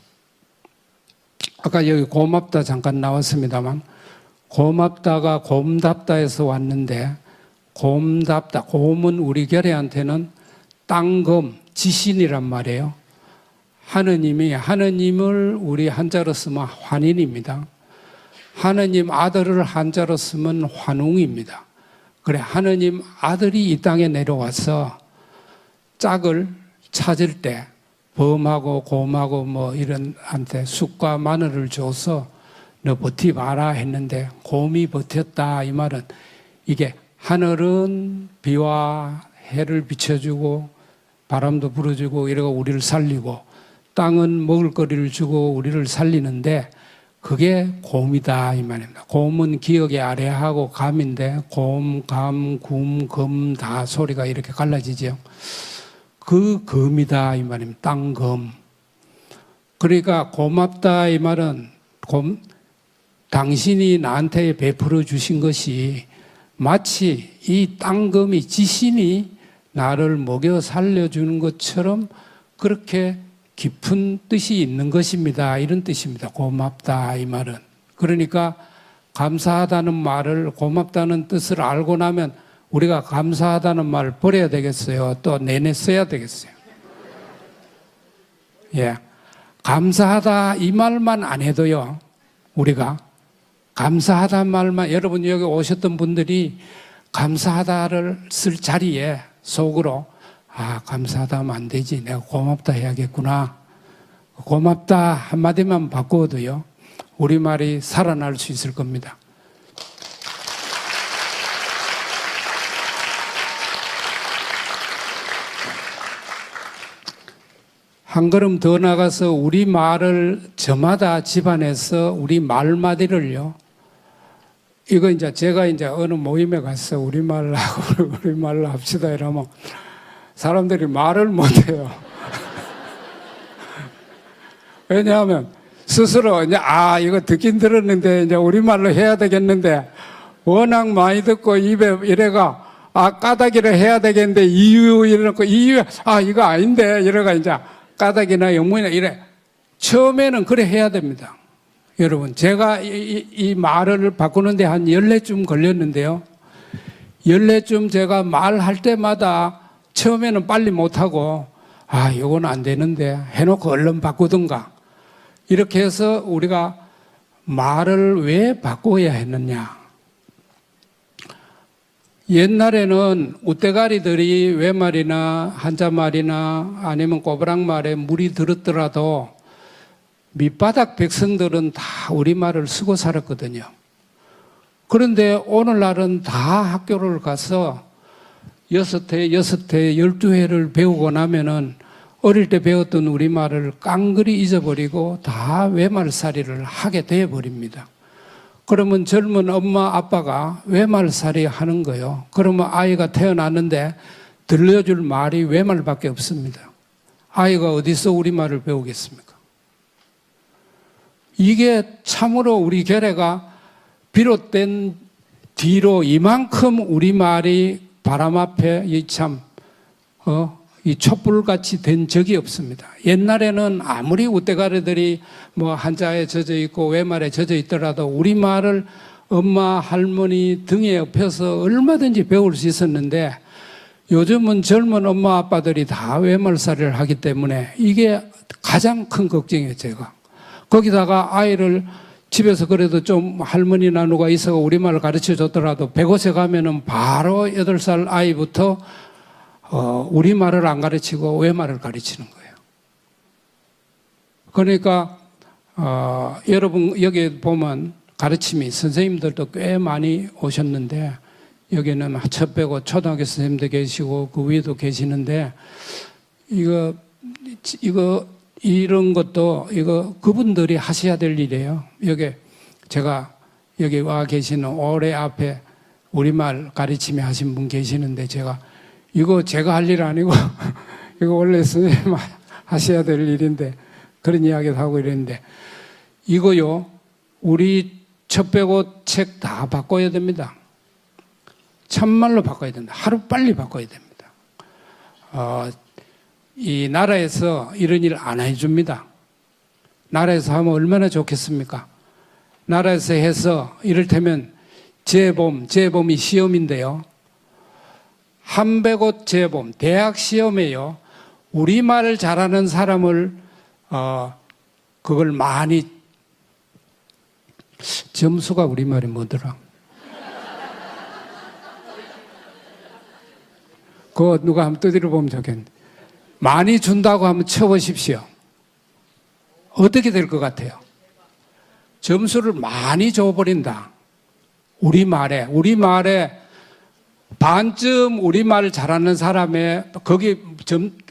E: 아까 여기 고맙다 잠깐 나왔습니다만 고맙다가 곰답다에서 왔는데 곰답다, 곰은 우리 결의한테는 땅검, 지신이란 말이에요. 하느님을 우리 한자로 쓰면 환인입니다. 하느님 아들을 한자로 쓰면 환웅입니다. 그래 하느님 아들이 이 땅에 내려와서 짝을 찾을 때 범하고 곰하고 뭐 이런 한테 쑥과 마늘을 줘서 너 버티봐라 했는데 곰이 버텼다. 이 말은 이게 하늘은 비와 해를 비춰주고 바람도 불어주고 이러고 우리를 살리고 땅은 먹을거리를 주고 우리를 살리는데 그게 곰이다 이 말입니다. 곰은 기억의 아래하고 감인데 곰, 감, 굼, 검 다 소리가 이렇게 갈라지죠. 그 검이다 이 말입니다. 땅검. 그러니까 고맙다 이 말은 당신이 나한테 베풀어 주신 것이 마치 이 땅검이 지신이 나를 먹여 살려주는 것처럼 그렇게 깊은 뜻이 있는 것입니다. 이런 뜻입니다. 고맙다 이 말은. 그러니까 감사하다는 말을 고맙다는 뜻을 알고 나면 우리가 감사하다는 말을 버려야 되겠어요? 또 내내 써야 되겠어요? 예. 감사하다 이 말만 안 해도요. 우리가 감사하다 말만 여러분 여기 오셨던 분들이 감사하다를 쓸 자리에 속으로 감사하다 하면 안 되지. 내가 고맙다 해야겠구나. 고맙다 한마디만 바꾸어도요. 우리말이 살아날 수 있을 겁니다. 한 걸음 더 나가서 우리 말을 저마다 집안에서 우리 말마디를요. 이거 이제 제가 이제 어느 모임에 가서 우리말로 하고 우리말로 합시다 이러면 사람들이 말을 못해요. 왜냐하면 스스로 이제 이거 듣긴 들었는데 이제 우리말로 해야 되겠는데 워낙 많이 듣고 입에 이래가 까닭이라 해야 되겠는데 이유 이래놓고 이유 이거 아닌데 이래가 이제 까닭이나 영문이나 이래 처음에는 그래 해야 됩니다. 여러분 제가 이 말을 바꾸는데 한 14쯤 걸렸는데요. 14쯤 제가 말할 때마다 처음에는 빨리 못하고 이건 안 되는데 해놓고 얼른 바꾸든가 이렇게 해서 우리가 말을 왜 바꿔야 했느냐. 옛날에는 우대가리들이 외말이나 한자말이나 아니면 꼬부랑말에 물이 들었더라도 밑바닥 백성들은 다 우리말을 쓰고 살았거든요. 그런데 오늘날은 다 학교를 가서 6회, 12회를 배우고 나면은 어릴 때 배웠던 우리말을 깡그리 잊어버리고 다 외말살이를 하게 되어버립니다. 그러면 젊은 엄마 아빠가 외말살이 하는 거예요. 그러면 아이가 태어났는데 들려줄 말이 외말밖에 없습니다. 아이가 어디서 우리말을 배우겠습니까? 이게 참으로 우리 결례가 비롯된 뒤로 이만큼 우리말이 바람 앞에 이 촛불같이 된 적이 없습니다. 옛날에는 아무리 우대가리들이 뭐 한자에 젖어 있고 외말에 젖어 있더라도 우리말을 엄마, 할머니 등에 업혀서 얼마든지 배울 수 있었는데 요즘은 젊은 엄마, 아빠들이 다 외말살이를 하기 때문에 이게 가장 큰 걱정이에요, 제가. 거기다가 아이를 집에서 그래도 좀 할머니나 누가 있어 우리말을 가르쳐 줬더라도 100곳에 가면은 바로 8살 아이부터 우리말을 안 가르치고 외말을 가르치는 거예요. 그러니까 여러분 여기 보면 가르침이 선생님들도 꽤 많이 오셨는데 여기는 첫 빼고 초등학교 선생님도 계시고 그 위에도 계시는데 이런 것도 그분들이 하셔야 될 일이에요. 제가 여기 와 계시는 올해 앞에 우리말 가르침에 하신 분 계시는데 제가 할 일 아니고 이거 원래 선생님 하셔야 될 일인데 그런 이야기도 하고 이랬는데 이거요 우리 첫 빼고 책 다 바꿔야 됩니다. 참말로 바꿔야 된다. 하루 빨리 바꿔야 됩니다. 이 나라에서 이런 일 안 해줍니다. 나라에서 하면 얼마나 좋겠습니까? 나라에서 해서 이를테면 재범이 시험인데요. 한백옷 재범, 대학 시험에요. 우리말을 잘하는 사람을 그걸 많이 점수가 우리말이 뭐더라? 그거 누가 한번 두드려 보면 좋겠는데 많이 준다고 한번 쳐보십시오. 어떻게 될 것 같아요? 점수를 많이 줘버린다. 우리말에 반쯤 우리말 잘하는 사람의 거기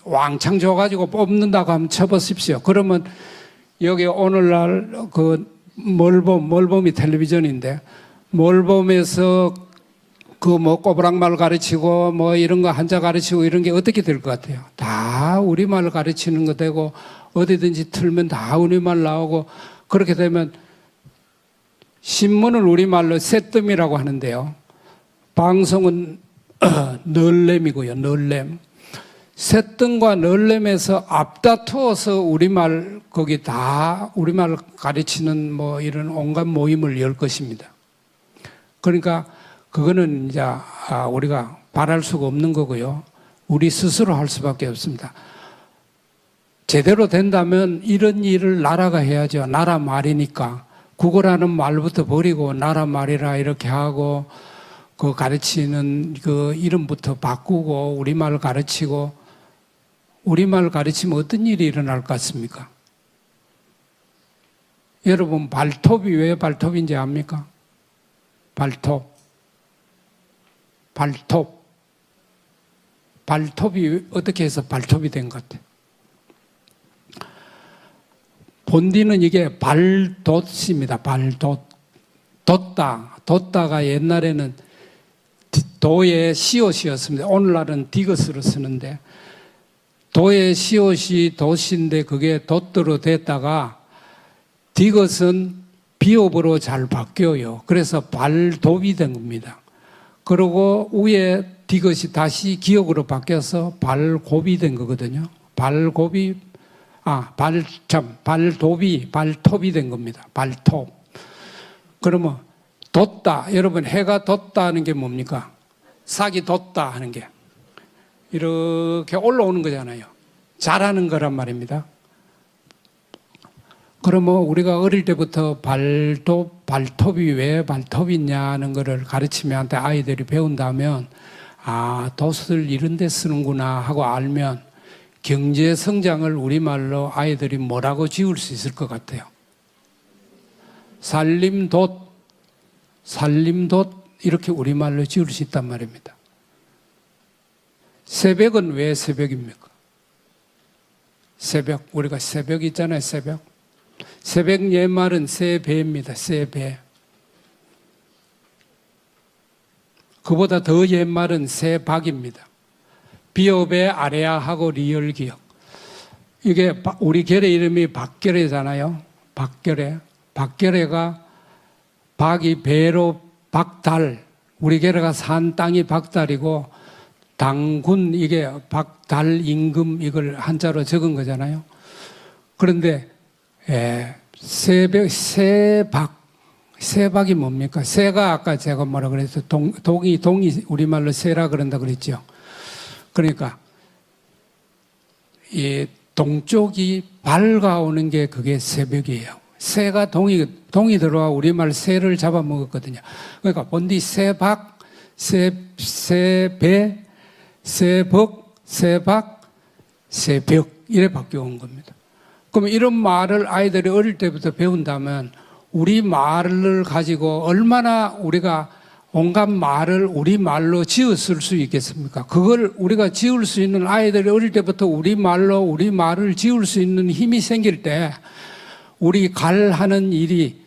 E: 왕창 줘가지고 뽑는다고 한번 쳐보십시오. 그러면 여기 오늘날 멀봄이 텔레비전인데 멀봄에서 꼬부랑말 가르치고 이런 거 한자 가르치고 이런 게 어떻게 될 것 같아요? 다 우리말 가르치는 거 되고 어디든지 틀면 다 우리말 나오고 그렇게 되면 신문을 우리말로 새뜸이라고 하는데요. 방송은 널렘이고요. 널렘. 새뜸과 널렘에서 앞다투어서 우리말 거기 다 우리말 가르치는 이런 온갖 모임을 열 것입니다. 그러니까 그거는 이제 우리가 바랄 수가 없는 거고요. 우리 스스로 할 수밖에 없습니다. 제대로 된다면 이런 일을 나라가 해야죠. 나라 말이니까. 국어라는 말부터 버리고 나라 말이라 이렇게 하고 그 가르치는 그 이름부터 바꾸고 우리말을 가르치고 우리말을 가르치면 어떤 일이 일어날 것 같습니까? 여러분 발톱이 왜 발톱인지 압니까? 발톱이 어떻게 해서 발톱이 된 것 같아요? 본디는 이게 발돛입니다. 발돛. 뒀다가 옛날에는 도의 시옷이었습니다. 오늘날은 디귿으로 쓰는데 도의 시옷이 돛인데 그게 돛으로 됐다가 디귿은 비읍으로 잘 바뀌어요. 그래서 발톱이 된 겁니다. 그리고 위에 디귿이 다시 기역으로 바뀌어서 발곱이 된 거거든요. 발톱이 된 겁니다. 발톱. 그러면 뒀다. 여러분 해가 뒀다는 게 뭡니까? 삭이 뒀다 하는 게 이렇게 올라오는 거잖아요. 잘하는 거란 말입니다. 그러면 우리가 어릴 때부터 발톱이 왜 발톱이냐는 거를 가르치면 아이들이 배운다면 돛을 이런 데 쓰는구나 하고 알면 경제 성장을 우리말로 아이들이 뭐라고 지을 수 있을 것 같아요. 살림돛 이렇게 우리말로 지을 수 있단 말입니다. 새벽은 왜 새벽입니까? 새벽, 우리가 새벽 있잖아요, 새벽. 새벽 옛말은 새배입니다, 새배. 그보다 더 옛말은 새박입니다. 비읍의 아레아하고 리을 기억. 이게 우리 결의 이름이 박결애잖아요. 박결애. 박결애가 박이 배로 박달. 우리 결애가 산 땅이 박달이고 당군 이게 박달 임금 이걸 한자로 적은 거잖아요. 그런데 새박이 뭡니까? 새가 아까 제가 뭐라 그랬어요? 동이 우리말로 새라 그런다 그랬죠. 그러니까 이 동쪽이 밝아오는 게 그게 새벽이에요. 새가 동이 들어와 우리말 새를 잡아먹었거든요. 그러니까 본디 새박, 새배, 새벽, 새박, 새벽 이래 바뀌어온 겁니다. 그럼 이런 말을 아이들이 어릴 때부터 배운다면 우리 말을 가지고 얼마나 우리가 온갖 말을 우리말로 지었을 수 있겠습니까? 그걸 우리가 지을 수 있는 아이들이 어릴 때부터 우리말로 우리 말을 지을 수 있는 힘이 생길 때 우리 갈하는 일이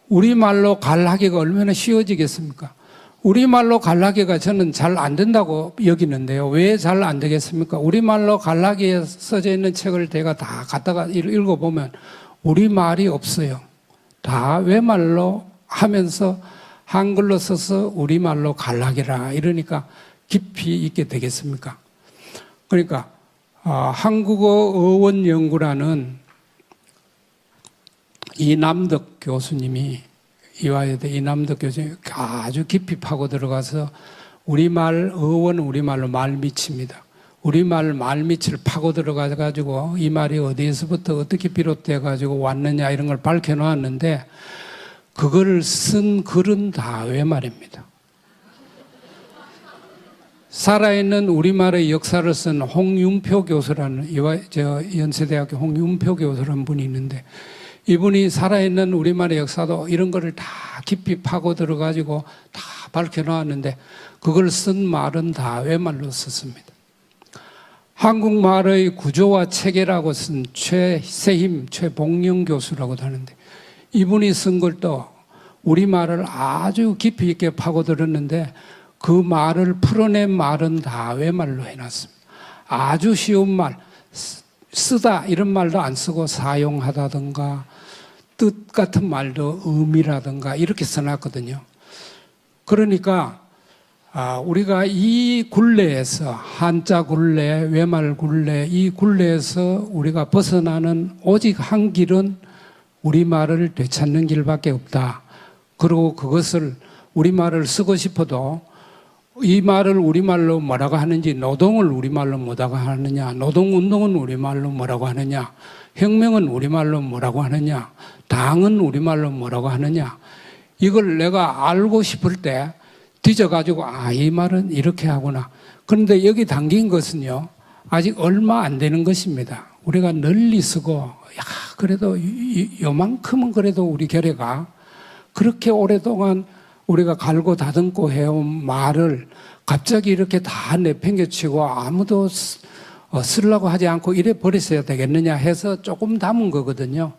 E: 우리말로 갈하기가 얼마나 쉬워지겠습니까? 우리말로 갈라기가 저는 잘 안 된다고 여기는데요. 왜 잘 안 되겠습니까? 우리말로 갈라기에 써져 있는 책을 제가 다 갖다가 읽어보면 우리말이 없어요. 다 외말로 하면서 한글로 써서 우리말로 갈라기라 이러니까 깊이 있게 되겠습니까? 그러니까 한국어 어원연구라는 이남덕 교수님이 이화여대 이남덕 교수님이 아주 깊이 파고 들어가서 우리말 어원 우리말로 말미치입니다. 우리말 말미치를 파고 들어가 가지고 이 말이 어디에서부터 어떻게 비롯돼 가지고 왔느냐 이런 걸 밝혀 놓았는데 그걸 쓴 글은 다 외말입니다. 살아있는 우리말의 역사를 쓴 홍윤표 교수라는 연세대학교 홍윤표 교수라는 분이 있는데 이분이 살아있는 우리말의 역사도 이런 거를 다 깊이 파고 들어가지고 다 밝혀 놓았는데 그걸 쓴 말은 다 외말로 썼습니다. 한국말의 구조와 체계라고 쓴 최세힘, 최봉영 교수라고도 하는데 이분이 쓴 걸 또 우리말을 아주 깊이 있게 파고들었는데 그 말을 풀어낸 말은 다 외말로 해놨습니다. 아주 쉬운 말, 쓰다 이런 말도 안 쓰고 사용하다든가 뜻 같은 말도 의미라든가 이렇게 써놨거든요. 그러니까 우리가 이 굴레에서 한자 굴레, 외말 굴레 이 굴레에서 우리가 벗어나는 오직 한 길은 우리말을 되찾는 길밖에 없다. 그리고 그것을 우리말을 쓰고 싶어도 이 말을 우리말로 뭐라고 하는지 노동을 우리말로 뭐라고 하느냐 노동운동은 우리말로 뭐라고 하느냐 혁명은 우리말로 뭐라고 하느냐 당은 우리말로 뭐라고 하느냐 이걸 내가 알고 싶을 때 뒤져가지고 이 말은 이렇게 하구나. 그런데 여기 담긴 것은요 아직 얼마 안 되는 것입니다. 우리가 널리 쓰고 그래도 요만큼은 그래도 우리 결의가 그렇게 오랫동안 우리가 갈고 다듬고 해온 말을 갑자기 이렇게 다 내팽개치고 아무도 쓰려고 하지 않고 이래 버렸어야 되겠느냐 해서 조금 담은 거거든요.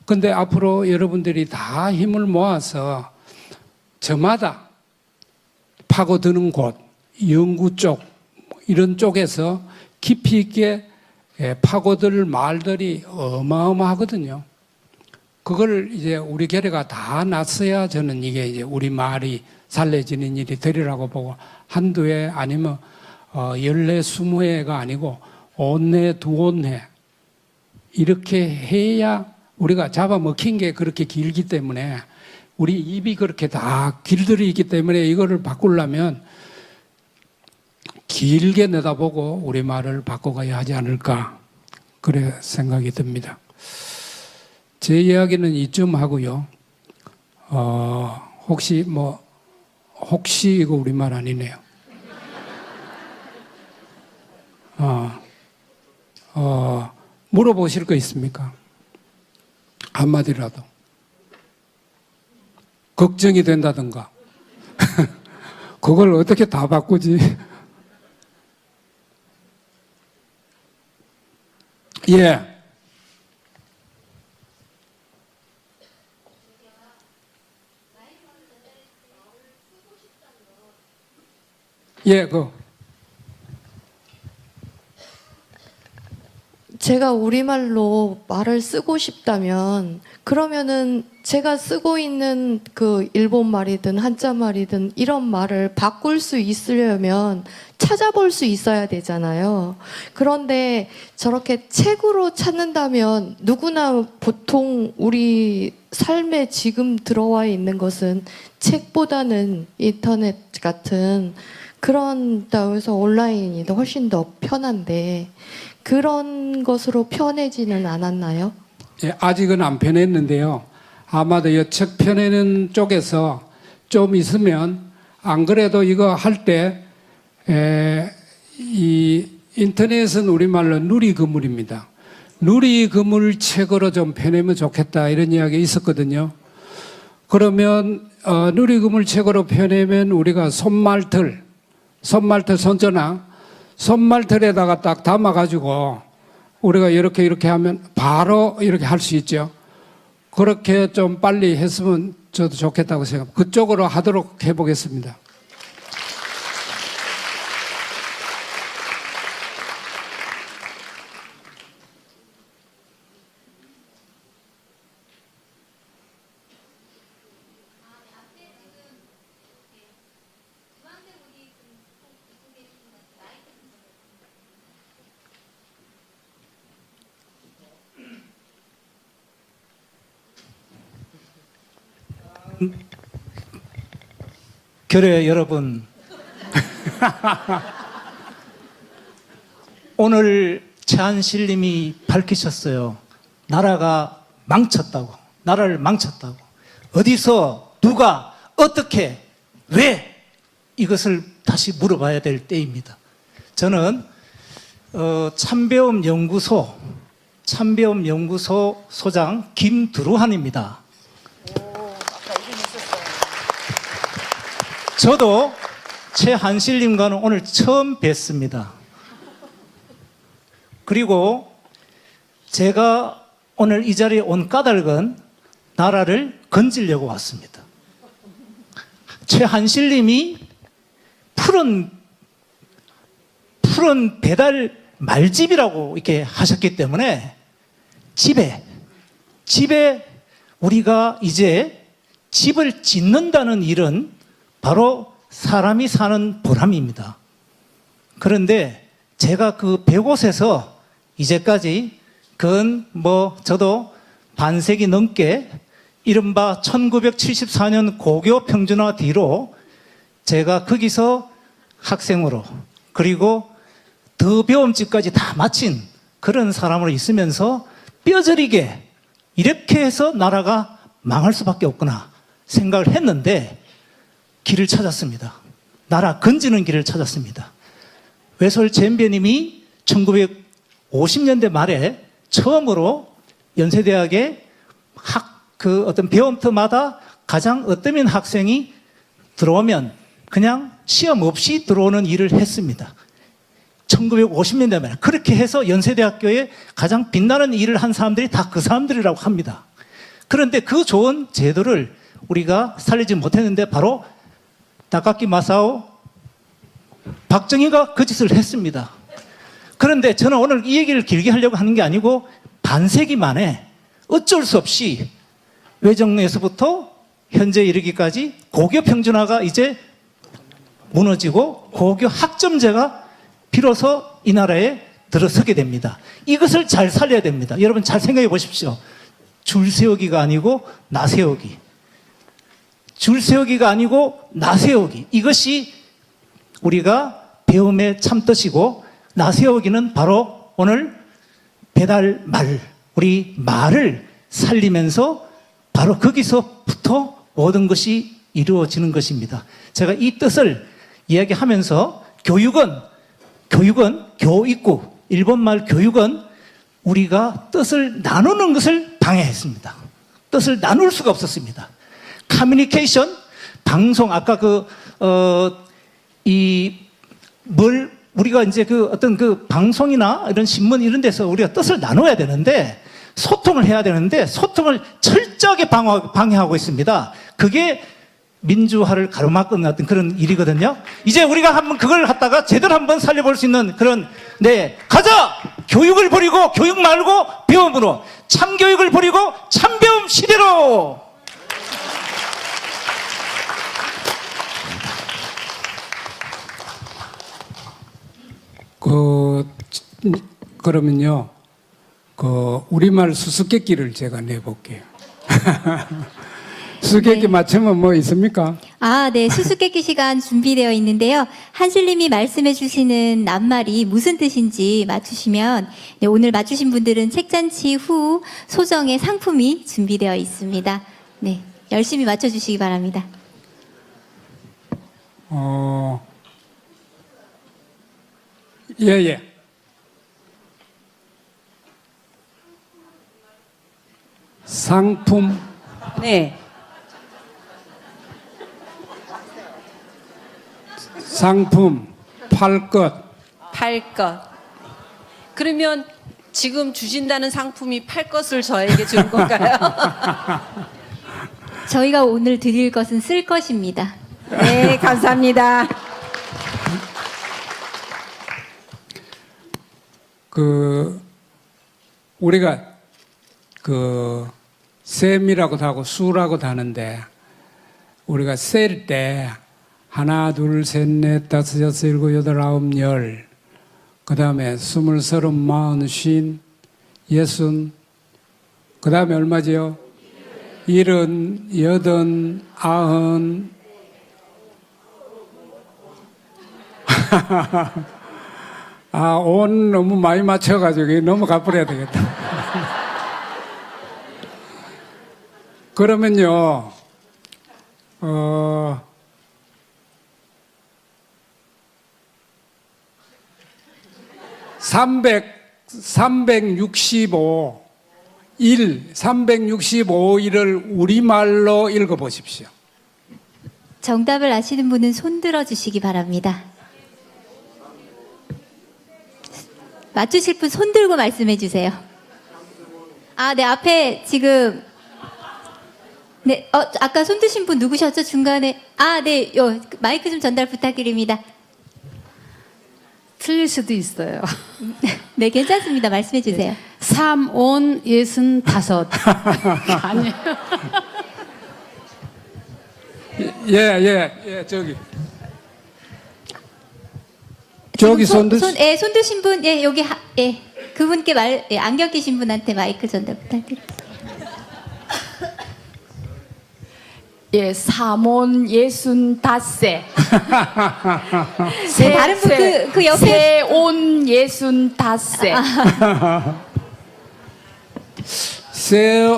E: 근데 앞으로 여러분들이 다 힘을 모아서 저마다 파고드는 곳, 연구 쪽 이런 쪽에서 깊이 있게 파고들 말들이 어마어마하거든요. 그걸 이제 우리 결의가 다 났어야 저는 이게 이제 우리 말이 살려지는 일이 되리라고 보고 한두 해 아니면 14, 20회가 아니고 온회, 두온회 이렇게 해야 우리가 잡아먹힌 게 그렇게 길기 때문에 우리 입이 그렇게 다 길들이 있기 때문에 이거를 바꾸려면 길게 내다보고 우리 말을 바꿔가야 하지 않을까 그래 생각이 듭니다. 제 이야기는 이쯤 하고요. 혹시 이거 우리말 아니네요. 물어보실 거 있습니까? 한마디라도. 걱정이 된다든가. 그걸 어떻게 다 바꾸지? 예. 예,
J: 제가 우리말로 말을 쓰고 싶다면 그러면은 제가 쓰고 있는 그 일본말이든 한자말이든 이런 말을 바꿀 수 있으려면 찾아볼 수 있어야 되잖아요. 그런데 저렇게 책으로 찾는다면 누구나 보통 우리 삶에 지금 들어와 있는 것은 책보다는 인터넷 같은 그런 다음에서 온라인이 훨씬 더 편한데 그런 것으로 편해지는 않았나요?
E: 예, 아직은 안 편했는데요. 아마도 이 책 펴내는 쪽에서 좀 있으면 안 그래도 이거 할 때 이 인터넷은 우리말로 누리그물입니다. 누리그물 책으로 좀 펴내면 좋겠다 이런 이야기 있었거든요. 그러면 누리그물 책으로 펴내면 우리가 손말틀, 손전화, 손말틀에다가 딱 담아가지고 우리가 이렇게 하면 바로 이렇게 할 수 있죠. 그렇게 좀 빨리 했으면 저도 좋겠다고 생각합니다. 그쪽으로 하도록 해보겠습니다.
K: 교례 여러분, 오늘 최한실님이 밝히셨어요. 나라가 망쳤다고, 나라를 망쳤다고. 어디서 누가 어떻게 왜 이것을 다시 물어봐야 될 때입니다. 저는 참배움연구소 소장 김두루한입니다. 저도 최한실님과는 오늘 처음 뵀습니다. 그리고 제가 오늘 이 자리에 온 까닭은 나라를 건지려고 왔습니다. 최한실님이 푸른 배달 말집이라고 이렇게 하셨기 때문에 집에 우리가 이제 집을 짓는다는 일은 바로 사람이 사는 보람입니다. 그런데 제가 그 100곳에서 이제까지 저도 반세기 넘게 이른바 1974년 고교 평준화 뒤로 제가 거기서 학생으로 그리고 더 배움직까지 다 마친 그런 사람으로 있으면서 뼈저리게 이렇게 해서 나라가 망할 수밖에 없구나 생각을 했는데 길을 찾았습니다. 나라 건지는 길을 찾았습니다. 외솔 젠베님이 1950년대 말에 처음으로 연세대학에 어떤 배움터마다 가장 어떠면 학생이 들어오면 그냥 시험 없이 들어오는 일을 했습니다. 1950년대 말에 그렇게 해서 연세대학교에 가장 빛나는 일을 한 사람들이 다 그 사람들이라고 합니다. 그런데 그 좋은 제도를 우리가 살리지 못했는데 바로 다카키 마사오 박정희가 그 짓을 했습니다. 그런데 저는 오늘 이 얘기를 길게 하려고 하는 게 아니고 반세기 만에 어쩔 수 없이 외정에서부터 현재 이르기까지 고교 평준화가 이제 무너지고 고교 학점제가 비로소 이 나라에 들어서게 됩니다. 이것을 잘 살려야 됩니다. 여러분 잘 생각해 보십시오. 줄 세우기가 아니고 나 세우기. 줄 세우기가 아니고 나 세우기. 이것이 우리가 배움의 참뜻이고 나 세우기는 바로 오늘 배달말, 우리 말을 살리면서 바로 거기서부터 모든 것이 이루어지는 것입니다. 제가 이 뜻을 이야기하면서 교육구, 일본말 교육은 우리가 뜻을 나누는 것을 방해했습니다. 뜻을 나눌 수가 없었습니다. 커뮤니케이션, 방송, 아까 우리가 이제 그 어떤 그 방송이나 이런 신문 이런 데서 우리가 뜻을 나눠야 되는데 소통을 해야 되는데 소통을 철저하게 방해하고 있습니다. 그게 민주화를 가로막는 어떤 그런 일이거든요. 이제 우리가 한번 그걸 갖다가 제대로 한번 살려볼 수 있는 그런, 네, 가자! 교육을 버리고 교육 말고 배움으로, 참교육을 버리고 참배움 시대로!
L: 그러면요, 우리말 수수께끼를 제가 내볼게요. 수수께끼
A: 네.
L: 맞추면 뭐 있습니까?
A: 아, 네. 수수께끼 시간 준비되어 있는데요. 한슬님이 말씀해 주시는 낱말이 무슨 뜻인지 맞추시면, 네, 오늘 맞추신 분들은 책잔치 후 소정의 상품이 준비되어 있습니다. 네. 열심히 맞춰주시기 바랍니다.
L: 예. 상품,
M: 네.
L: 상품, 팔 것.
M: 팔 것. 그러면 지금 주신다는 상품이 팔 것을 저에게 준 건가요?
A: 저희가 오늘 드릴 것은 쓸 것입니다.
M: 네, 감사합니다.
L: 우리가 셈이라고도 하고 수라고도 하는데, 우리가 셀 때 하나, 둘, 셋, 넷, 다섯, 여섯, 일곱, 여덟, 아홉, 열, 그 다음에 스물, 서른, 마흔, 쉰, 예순, 그 다음에 얼마지요? 일흔, 여든, 아흔. 온 너무 많이 맞춰가지고 넘어가 버려야 되겠다. 그러면요, 365일을 우리말로 읽어보십시오.
A: 정답을 아시는 분은 손 들어주시기 바랍니다. 맞추실 분 손 들고 말씀해 주세요. 아, 네, 앞에 지금, 네, 아까 손 드신 분 누구셨죠? 중간에. 아, 네, 마이크 좀 전달 부탁드립니다.
N: 틀릴 수도 있어요.
A: 네, 괜찮습니다. 말씀해 주세요.
N: 3, 5, 65. 아니에요.
L: 저기. 저기
A: 손 드신 분, 여기, 그분께 안경 끼신 분한테 마이크 전달 부탁드립니다.
N: 예, 3온 65세.
A: 다른 분 그 옆에.
N: 세온 65세.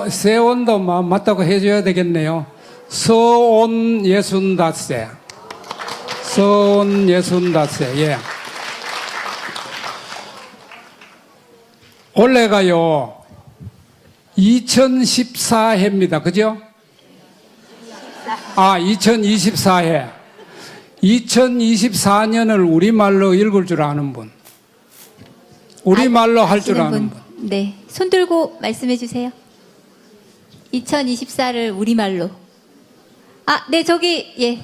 L: 세온도 맞다고 해줘야 되겠네요. 서온 65세. 서온 65세. 예. 올해가요 2014해입니다. 그죠? 2024해. 2024년을 우리말로 읽을 줄 아는 분. 우리말로 할 줄 아는 분.
A: 네, 손 들고 말씀해 주세요. 2024를 우리말로. 아, 네, 저기,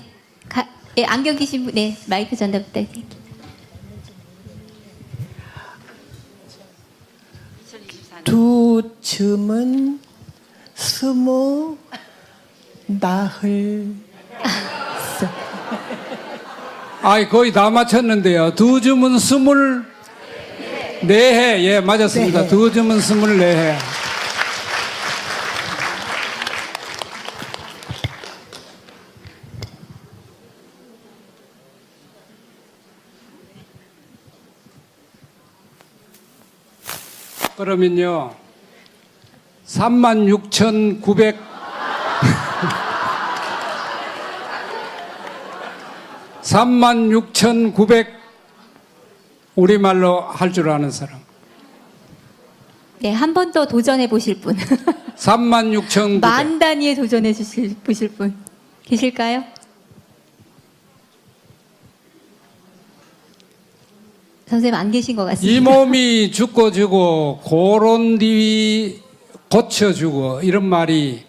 A: 안경 끼신 분, 네, 마이크 전달 부탁드립니다.
O: 두 줌은 스무 나흘.
L: 거의 다 맞췄는데요. 두 줌은 24해. 예, 맞았습니다.
O: 네.
L: 두 줌은 24해. 그러면요, 36,900 36,900 우리말로 할 줄 아는 사람.
A: 네, 한 번 더 도전해 보실 분.
L: 36,900.
A: 만 단위에 도전해 보실 분 계실까요? 선생님 안 계신 것 같습니다.
L: 이 몸이 죽고 주고 고런 뒤 고쳐주고 이런 말이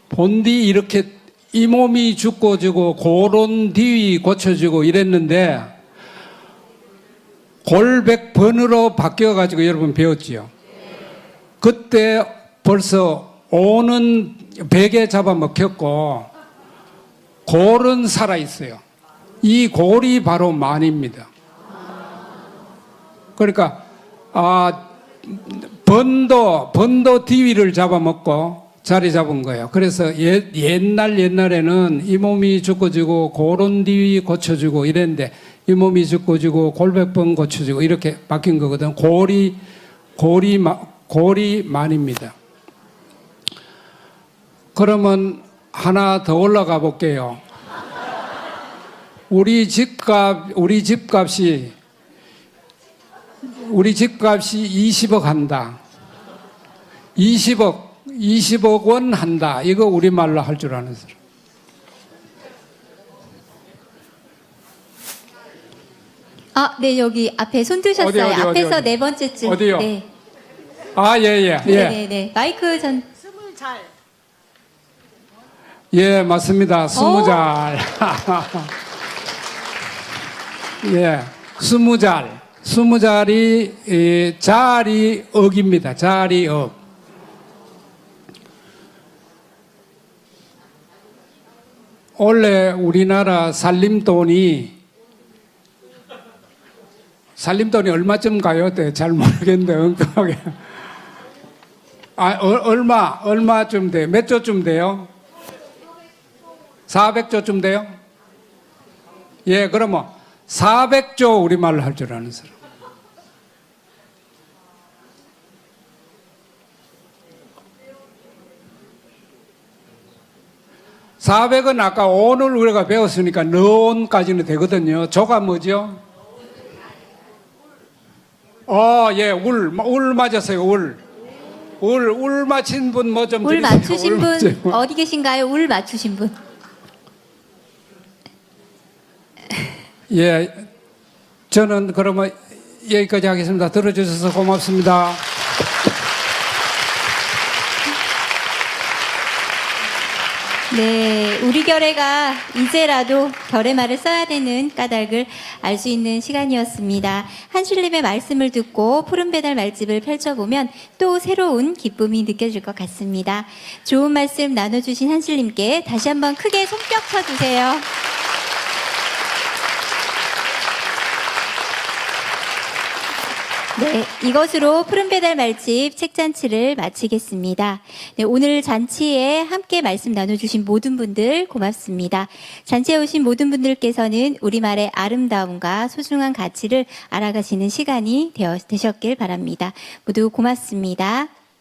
L: 본디 이렇게 이 몸이 죽고 주고 고런 뒤 고쳐주고 이랬는데 골백번으로 바뀌어가지고 여러분 배웠지요. 그때 벌써 오는 베개 잡아먹혔고 골은 살아있어요. 이 골이 바로 만입니다. 그러니까 번도 디위를 잡아먹고 자리 잡은 거예요. 그래서 옛날에는 이 몸이 죽고 지고 고런 디위 고쳐주고 이랬는데 이 몸이 죽고 지고 골백번 고쳐주고 이렇게 바뀐 거거든. 골이 만입니다. 그러면 하나 더 올라가 볼게요. 우리 집값이 20억 한다. 20억 원 한다. 이거 우리말로 할 줄 아는 사람.
A: 네, 여기 앞에 손 드셨어요.
L: 어디,
A: 앞에서
L: 어디.
A: 네 번째 줄.
L: 어디요?
A: 네.
L: 예.
A: 네. 마이크 전.
L: 예, 맞습니다. 20잘. 예, 20잘. 20잘이 잘이 억입니다. 잘이 억. 원래 우리나라 살림돈이 얼마쯤 가요? 잘 모르겠는데 엉뚱하게. 얼마쯤 돼요? 몇 조쯤 돼요? 400조쯤 돼요? 예, 그러면 400조 우리말로 할 줄 아는 사람. (400은) 아까 오늘 우리가 배웠으니까 너온까지는 되거든요. 조가 뭐죠? 예, 울 맞았어요. 울 맞힌 분 뭐 좀
A: 울
L: 드리세요.
A: 맞추신 분 어디 계신가요? 울 맞추신 분.
L: 예, 저는 그러면 여기까지 하겠습니다. 들어주셔서 고맙습니다.
A: 네, 우리 결애가 이제라도 결의말을 써야 되는 까닭을 알 수 있는 시간이었습니다. 한실님의 말씀을 듣고 푸른배달 말집을 펼쳐보면 또 새로운 기쁨이 느껴질 것 같습니다. 좋은 말씀 나눠주신 한실님께 다시 한번 크게 손뼉 쳐주세요. 네, 이것으로 푸른배달 말집 책잔치를 마치겠습니다. 네, 오늘 잔치에 함께 말씀 나눠주신 모든 분들 고맙습니다. 잔치에 오신 모든 분들께서는 우리말의 아름다움과 소중한 가치를 알아가시는 시간이 되셨길 바랍니다. 모두 고맙습니다.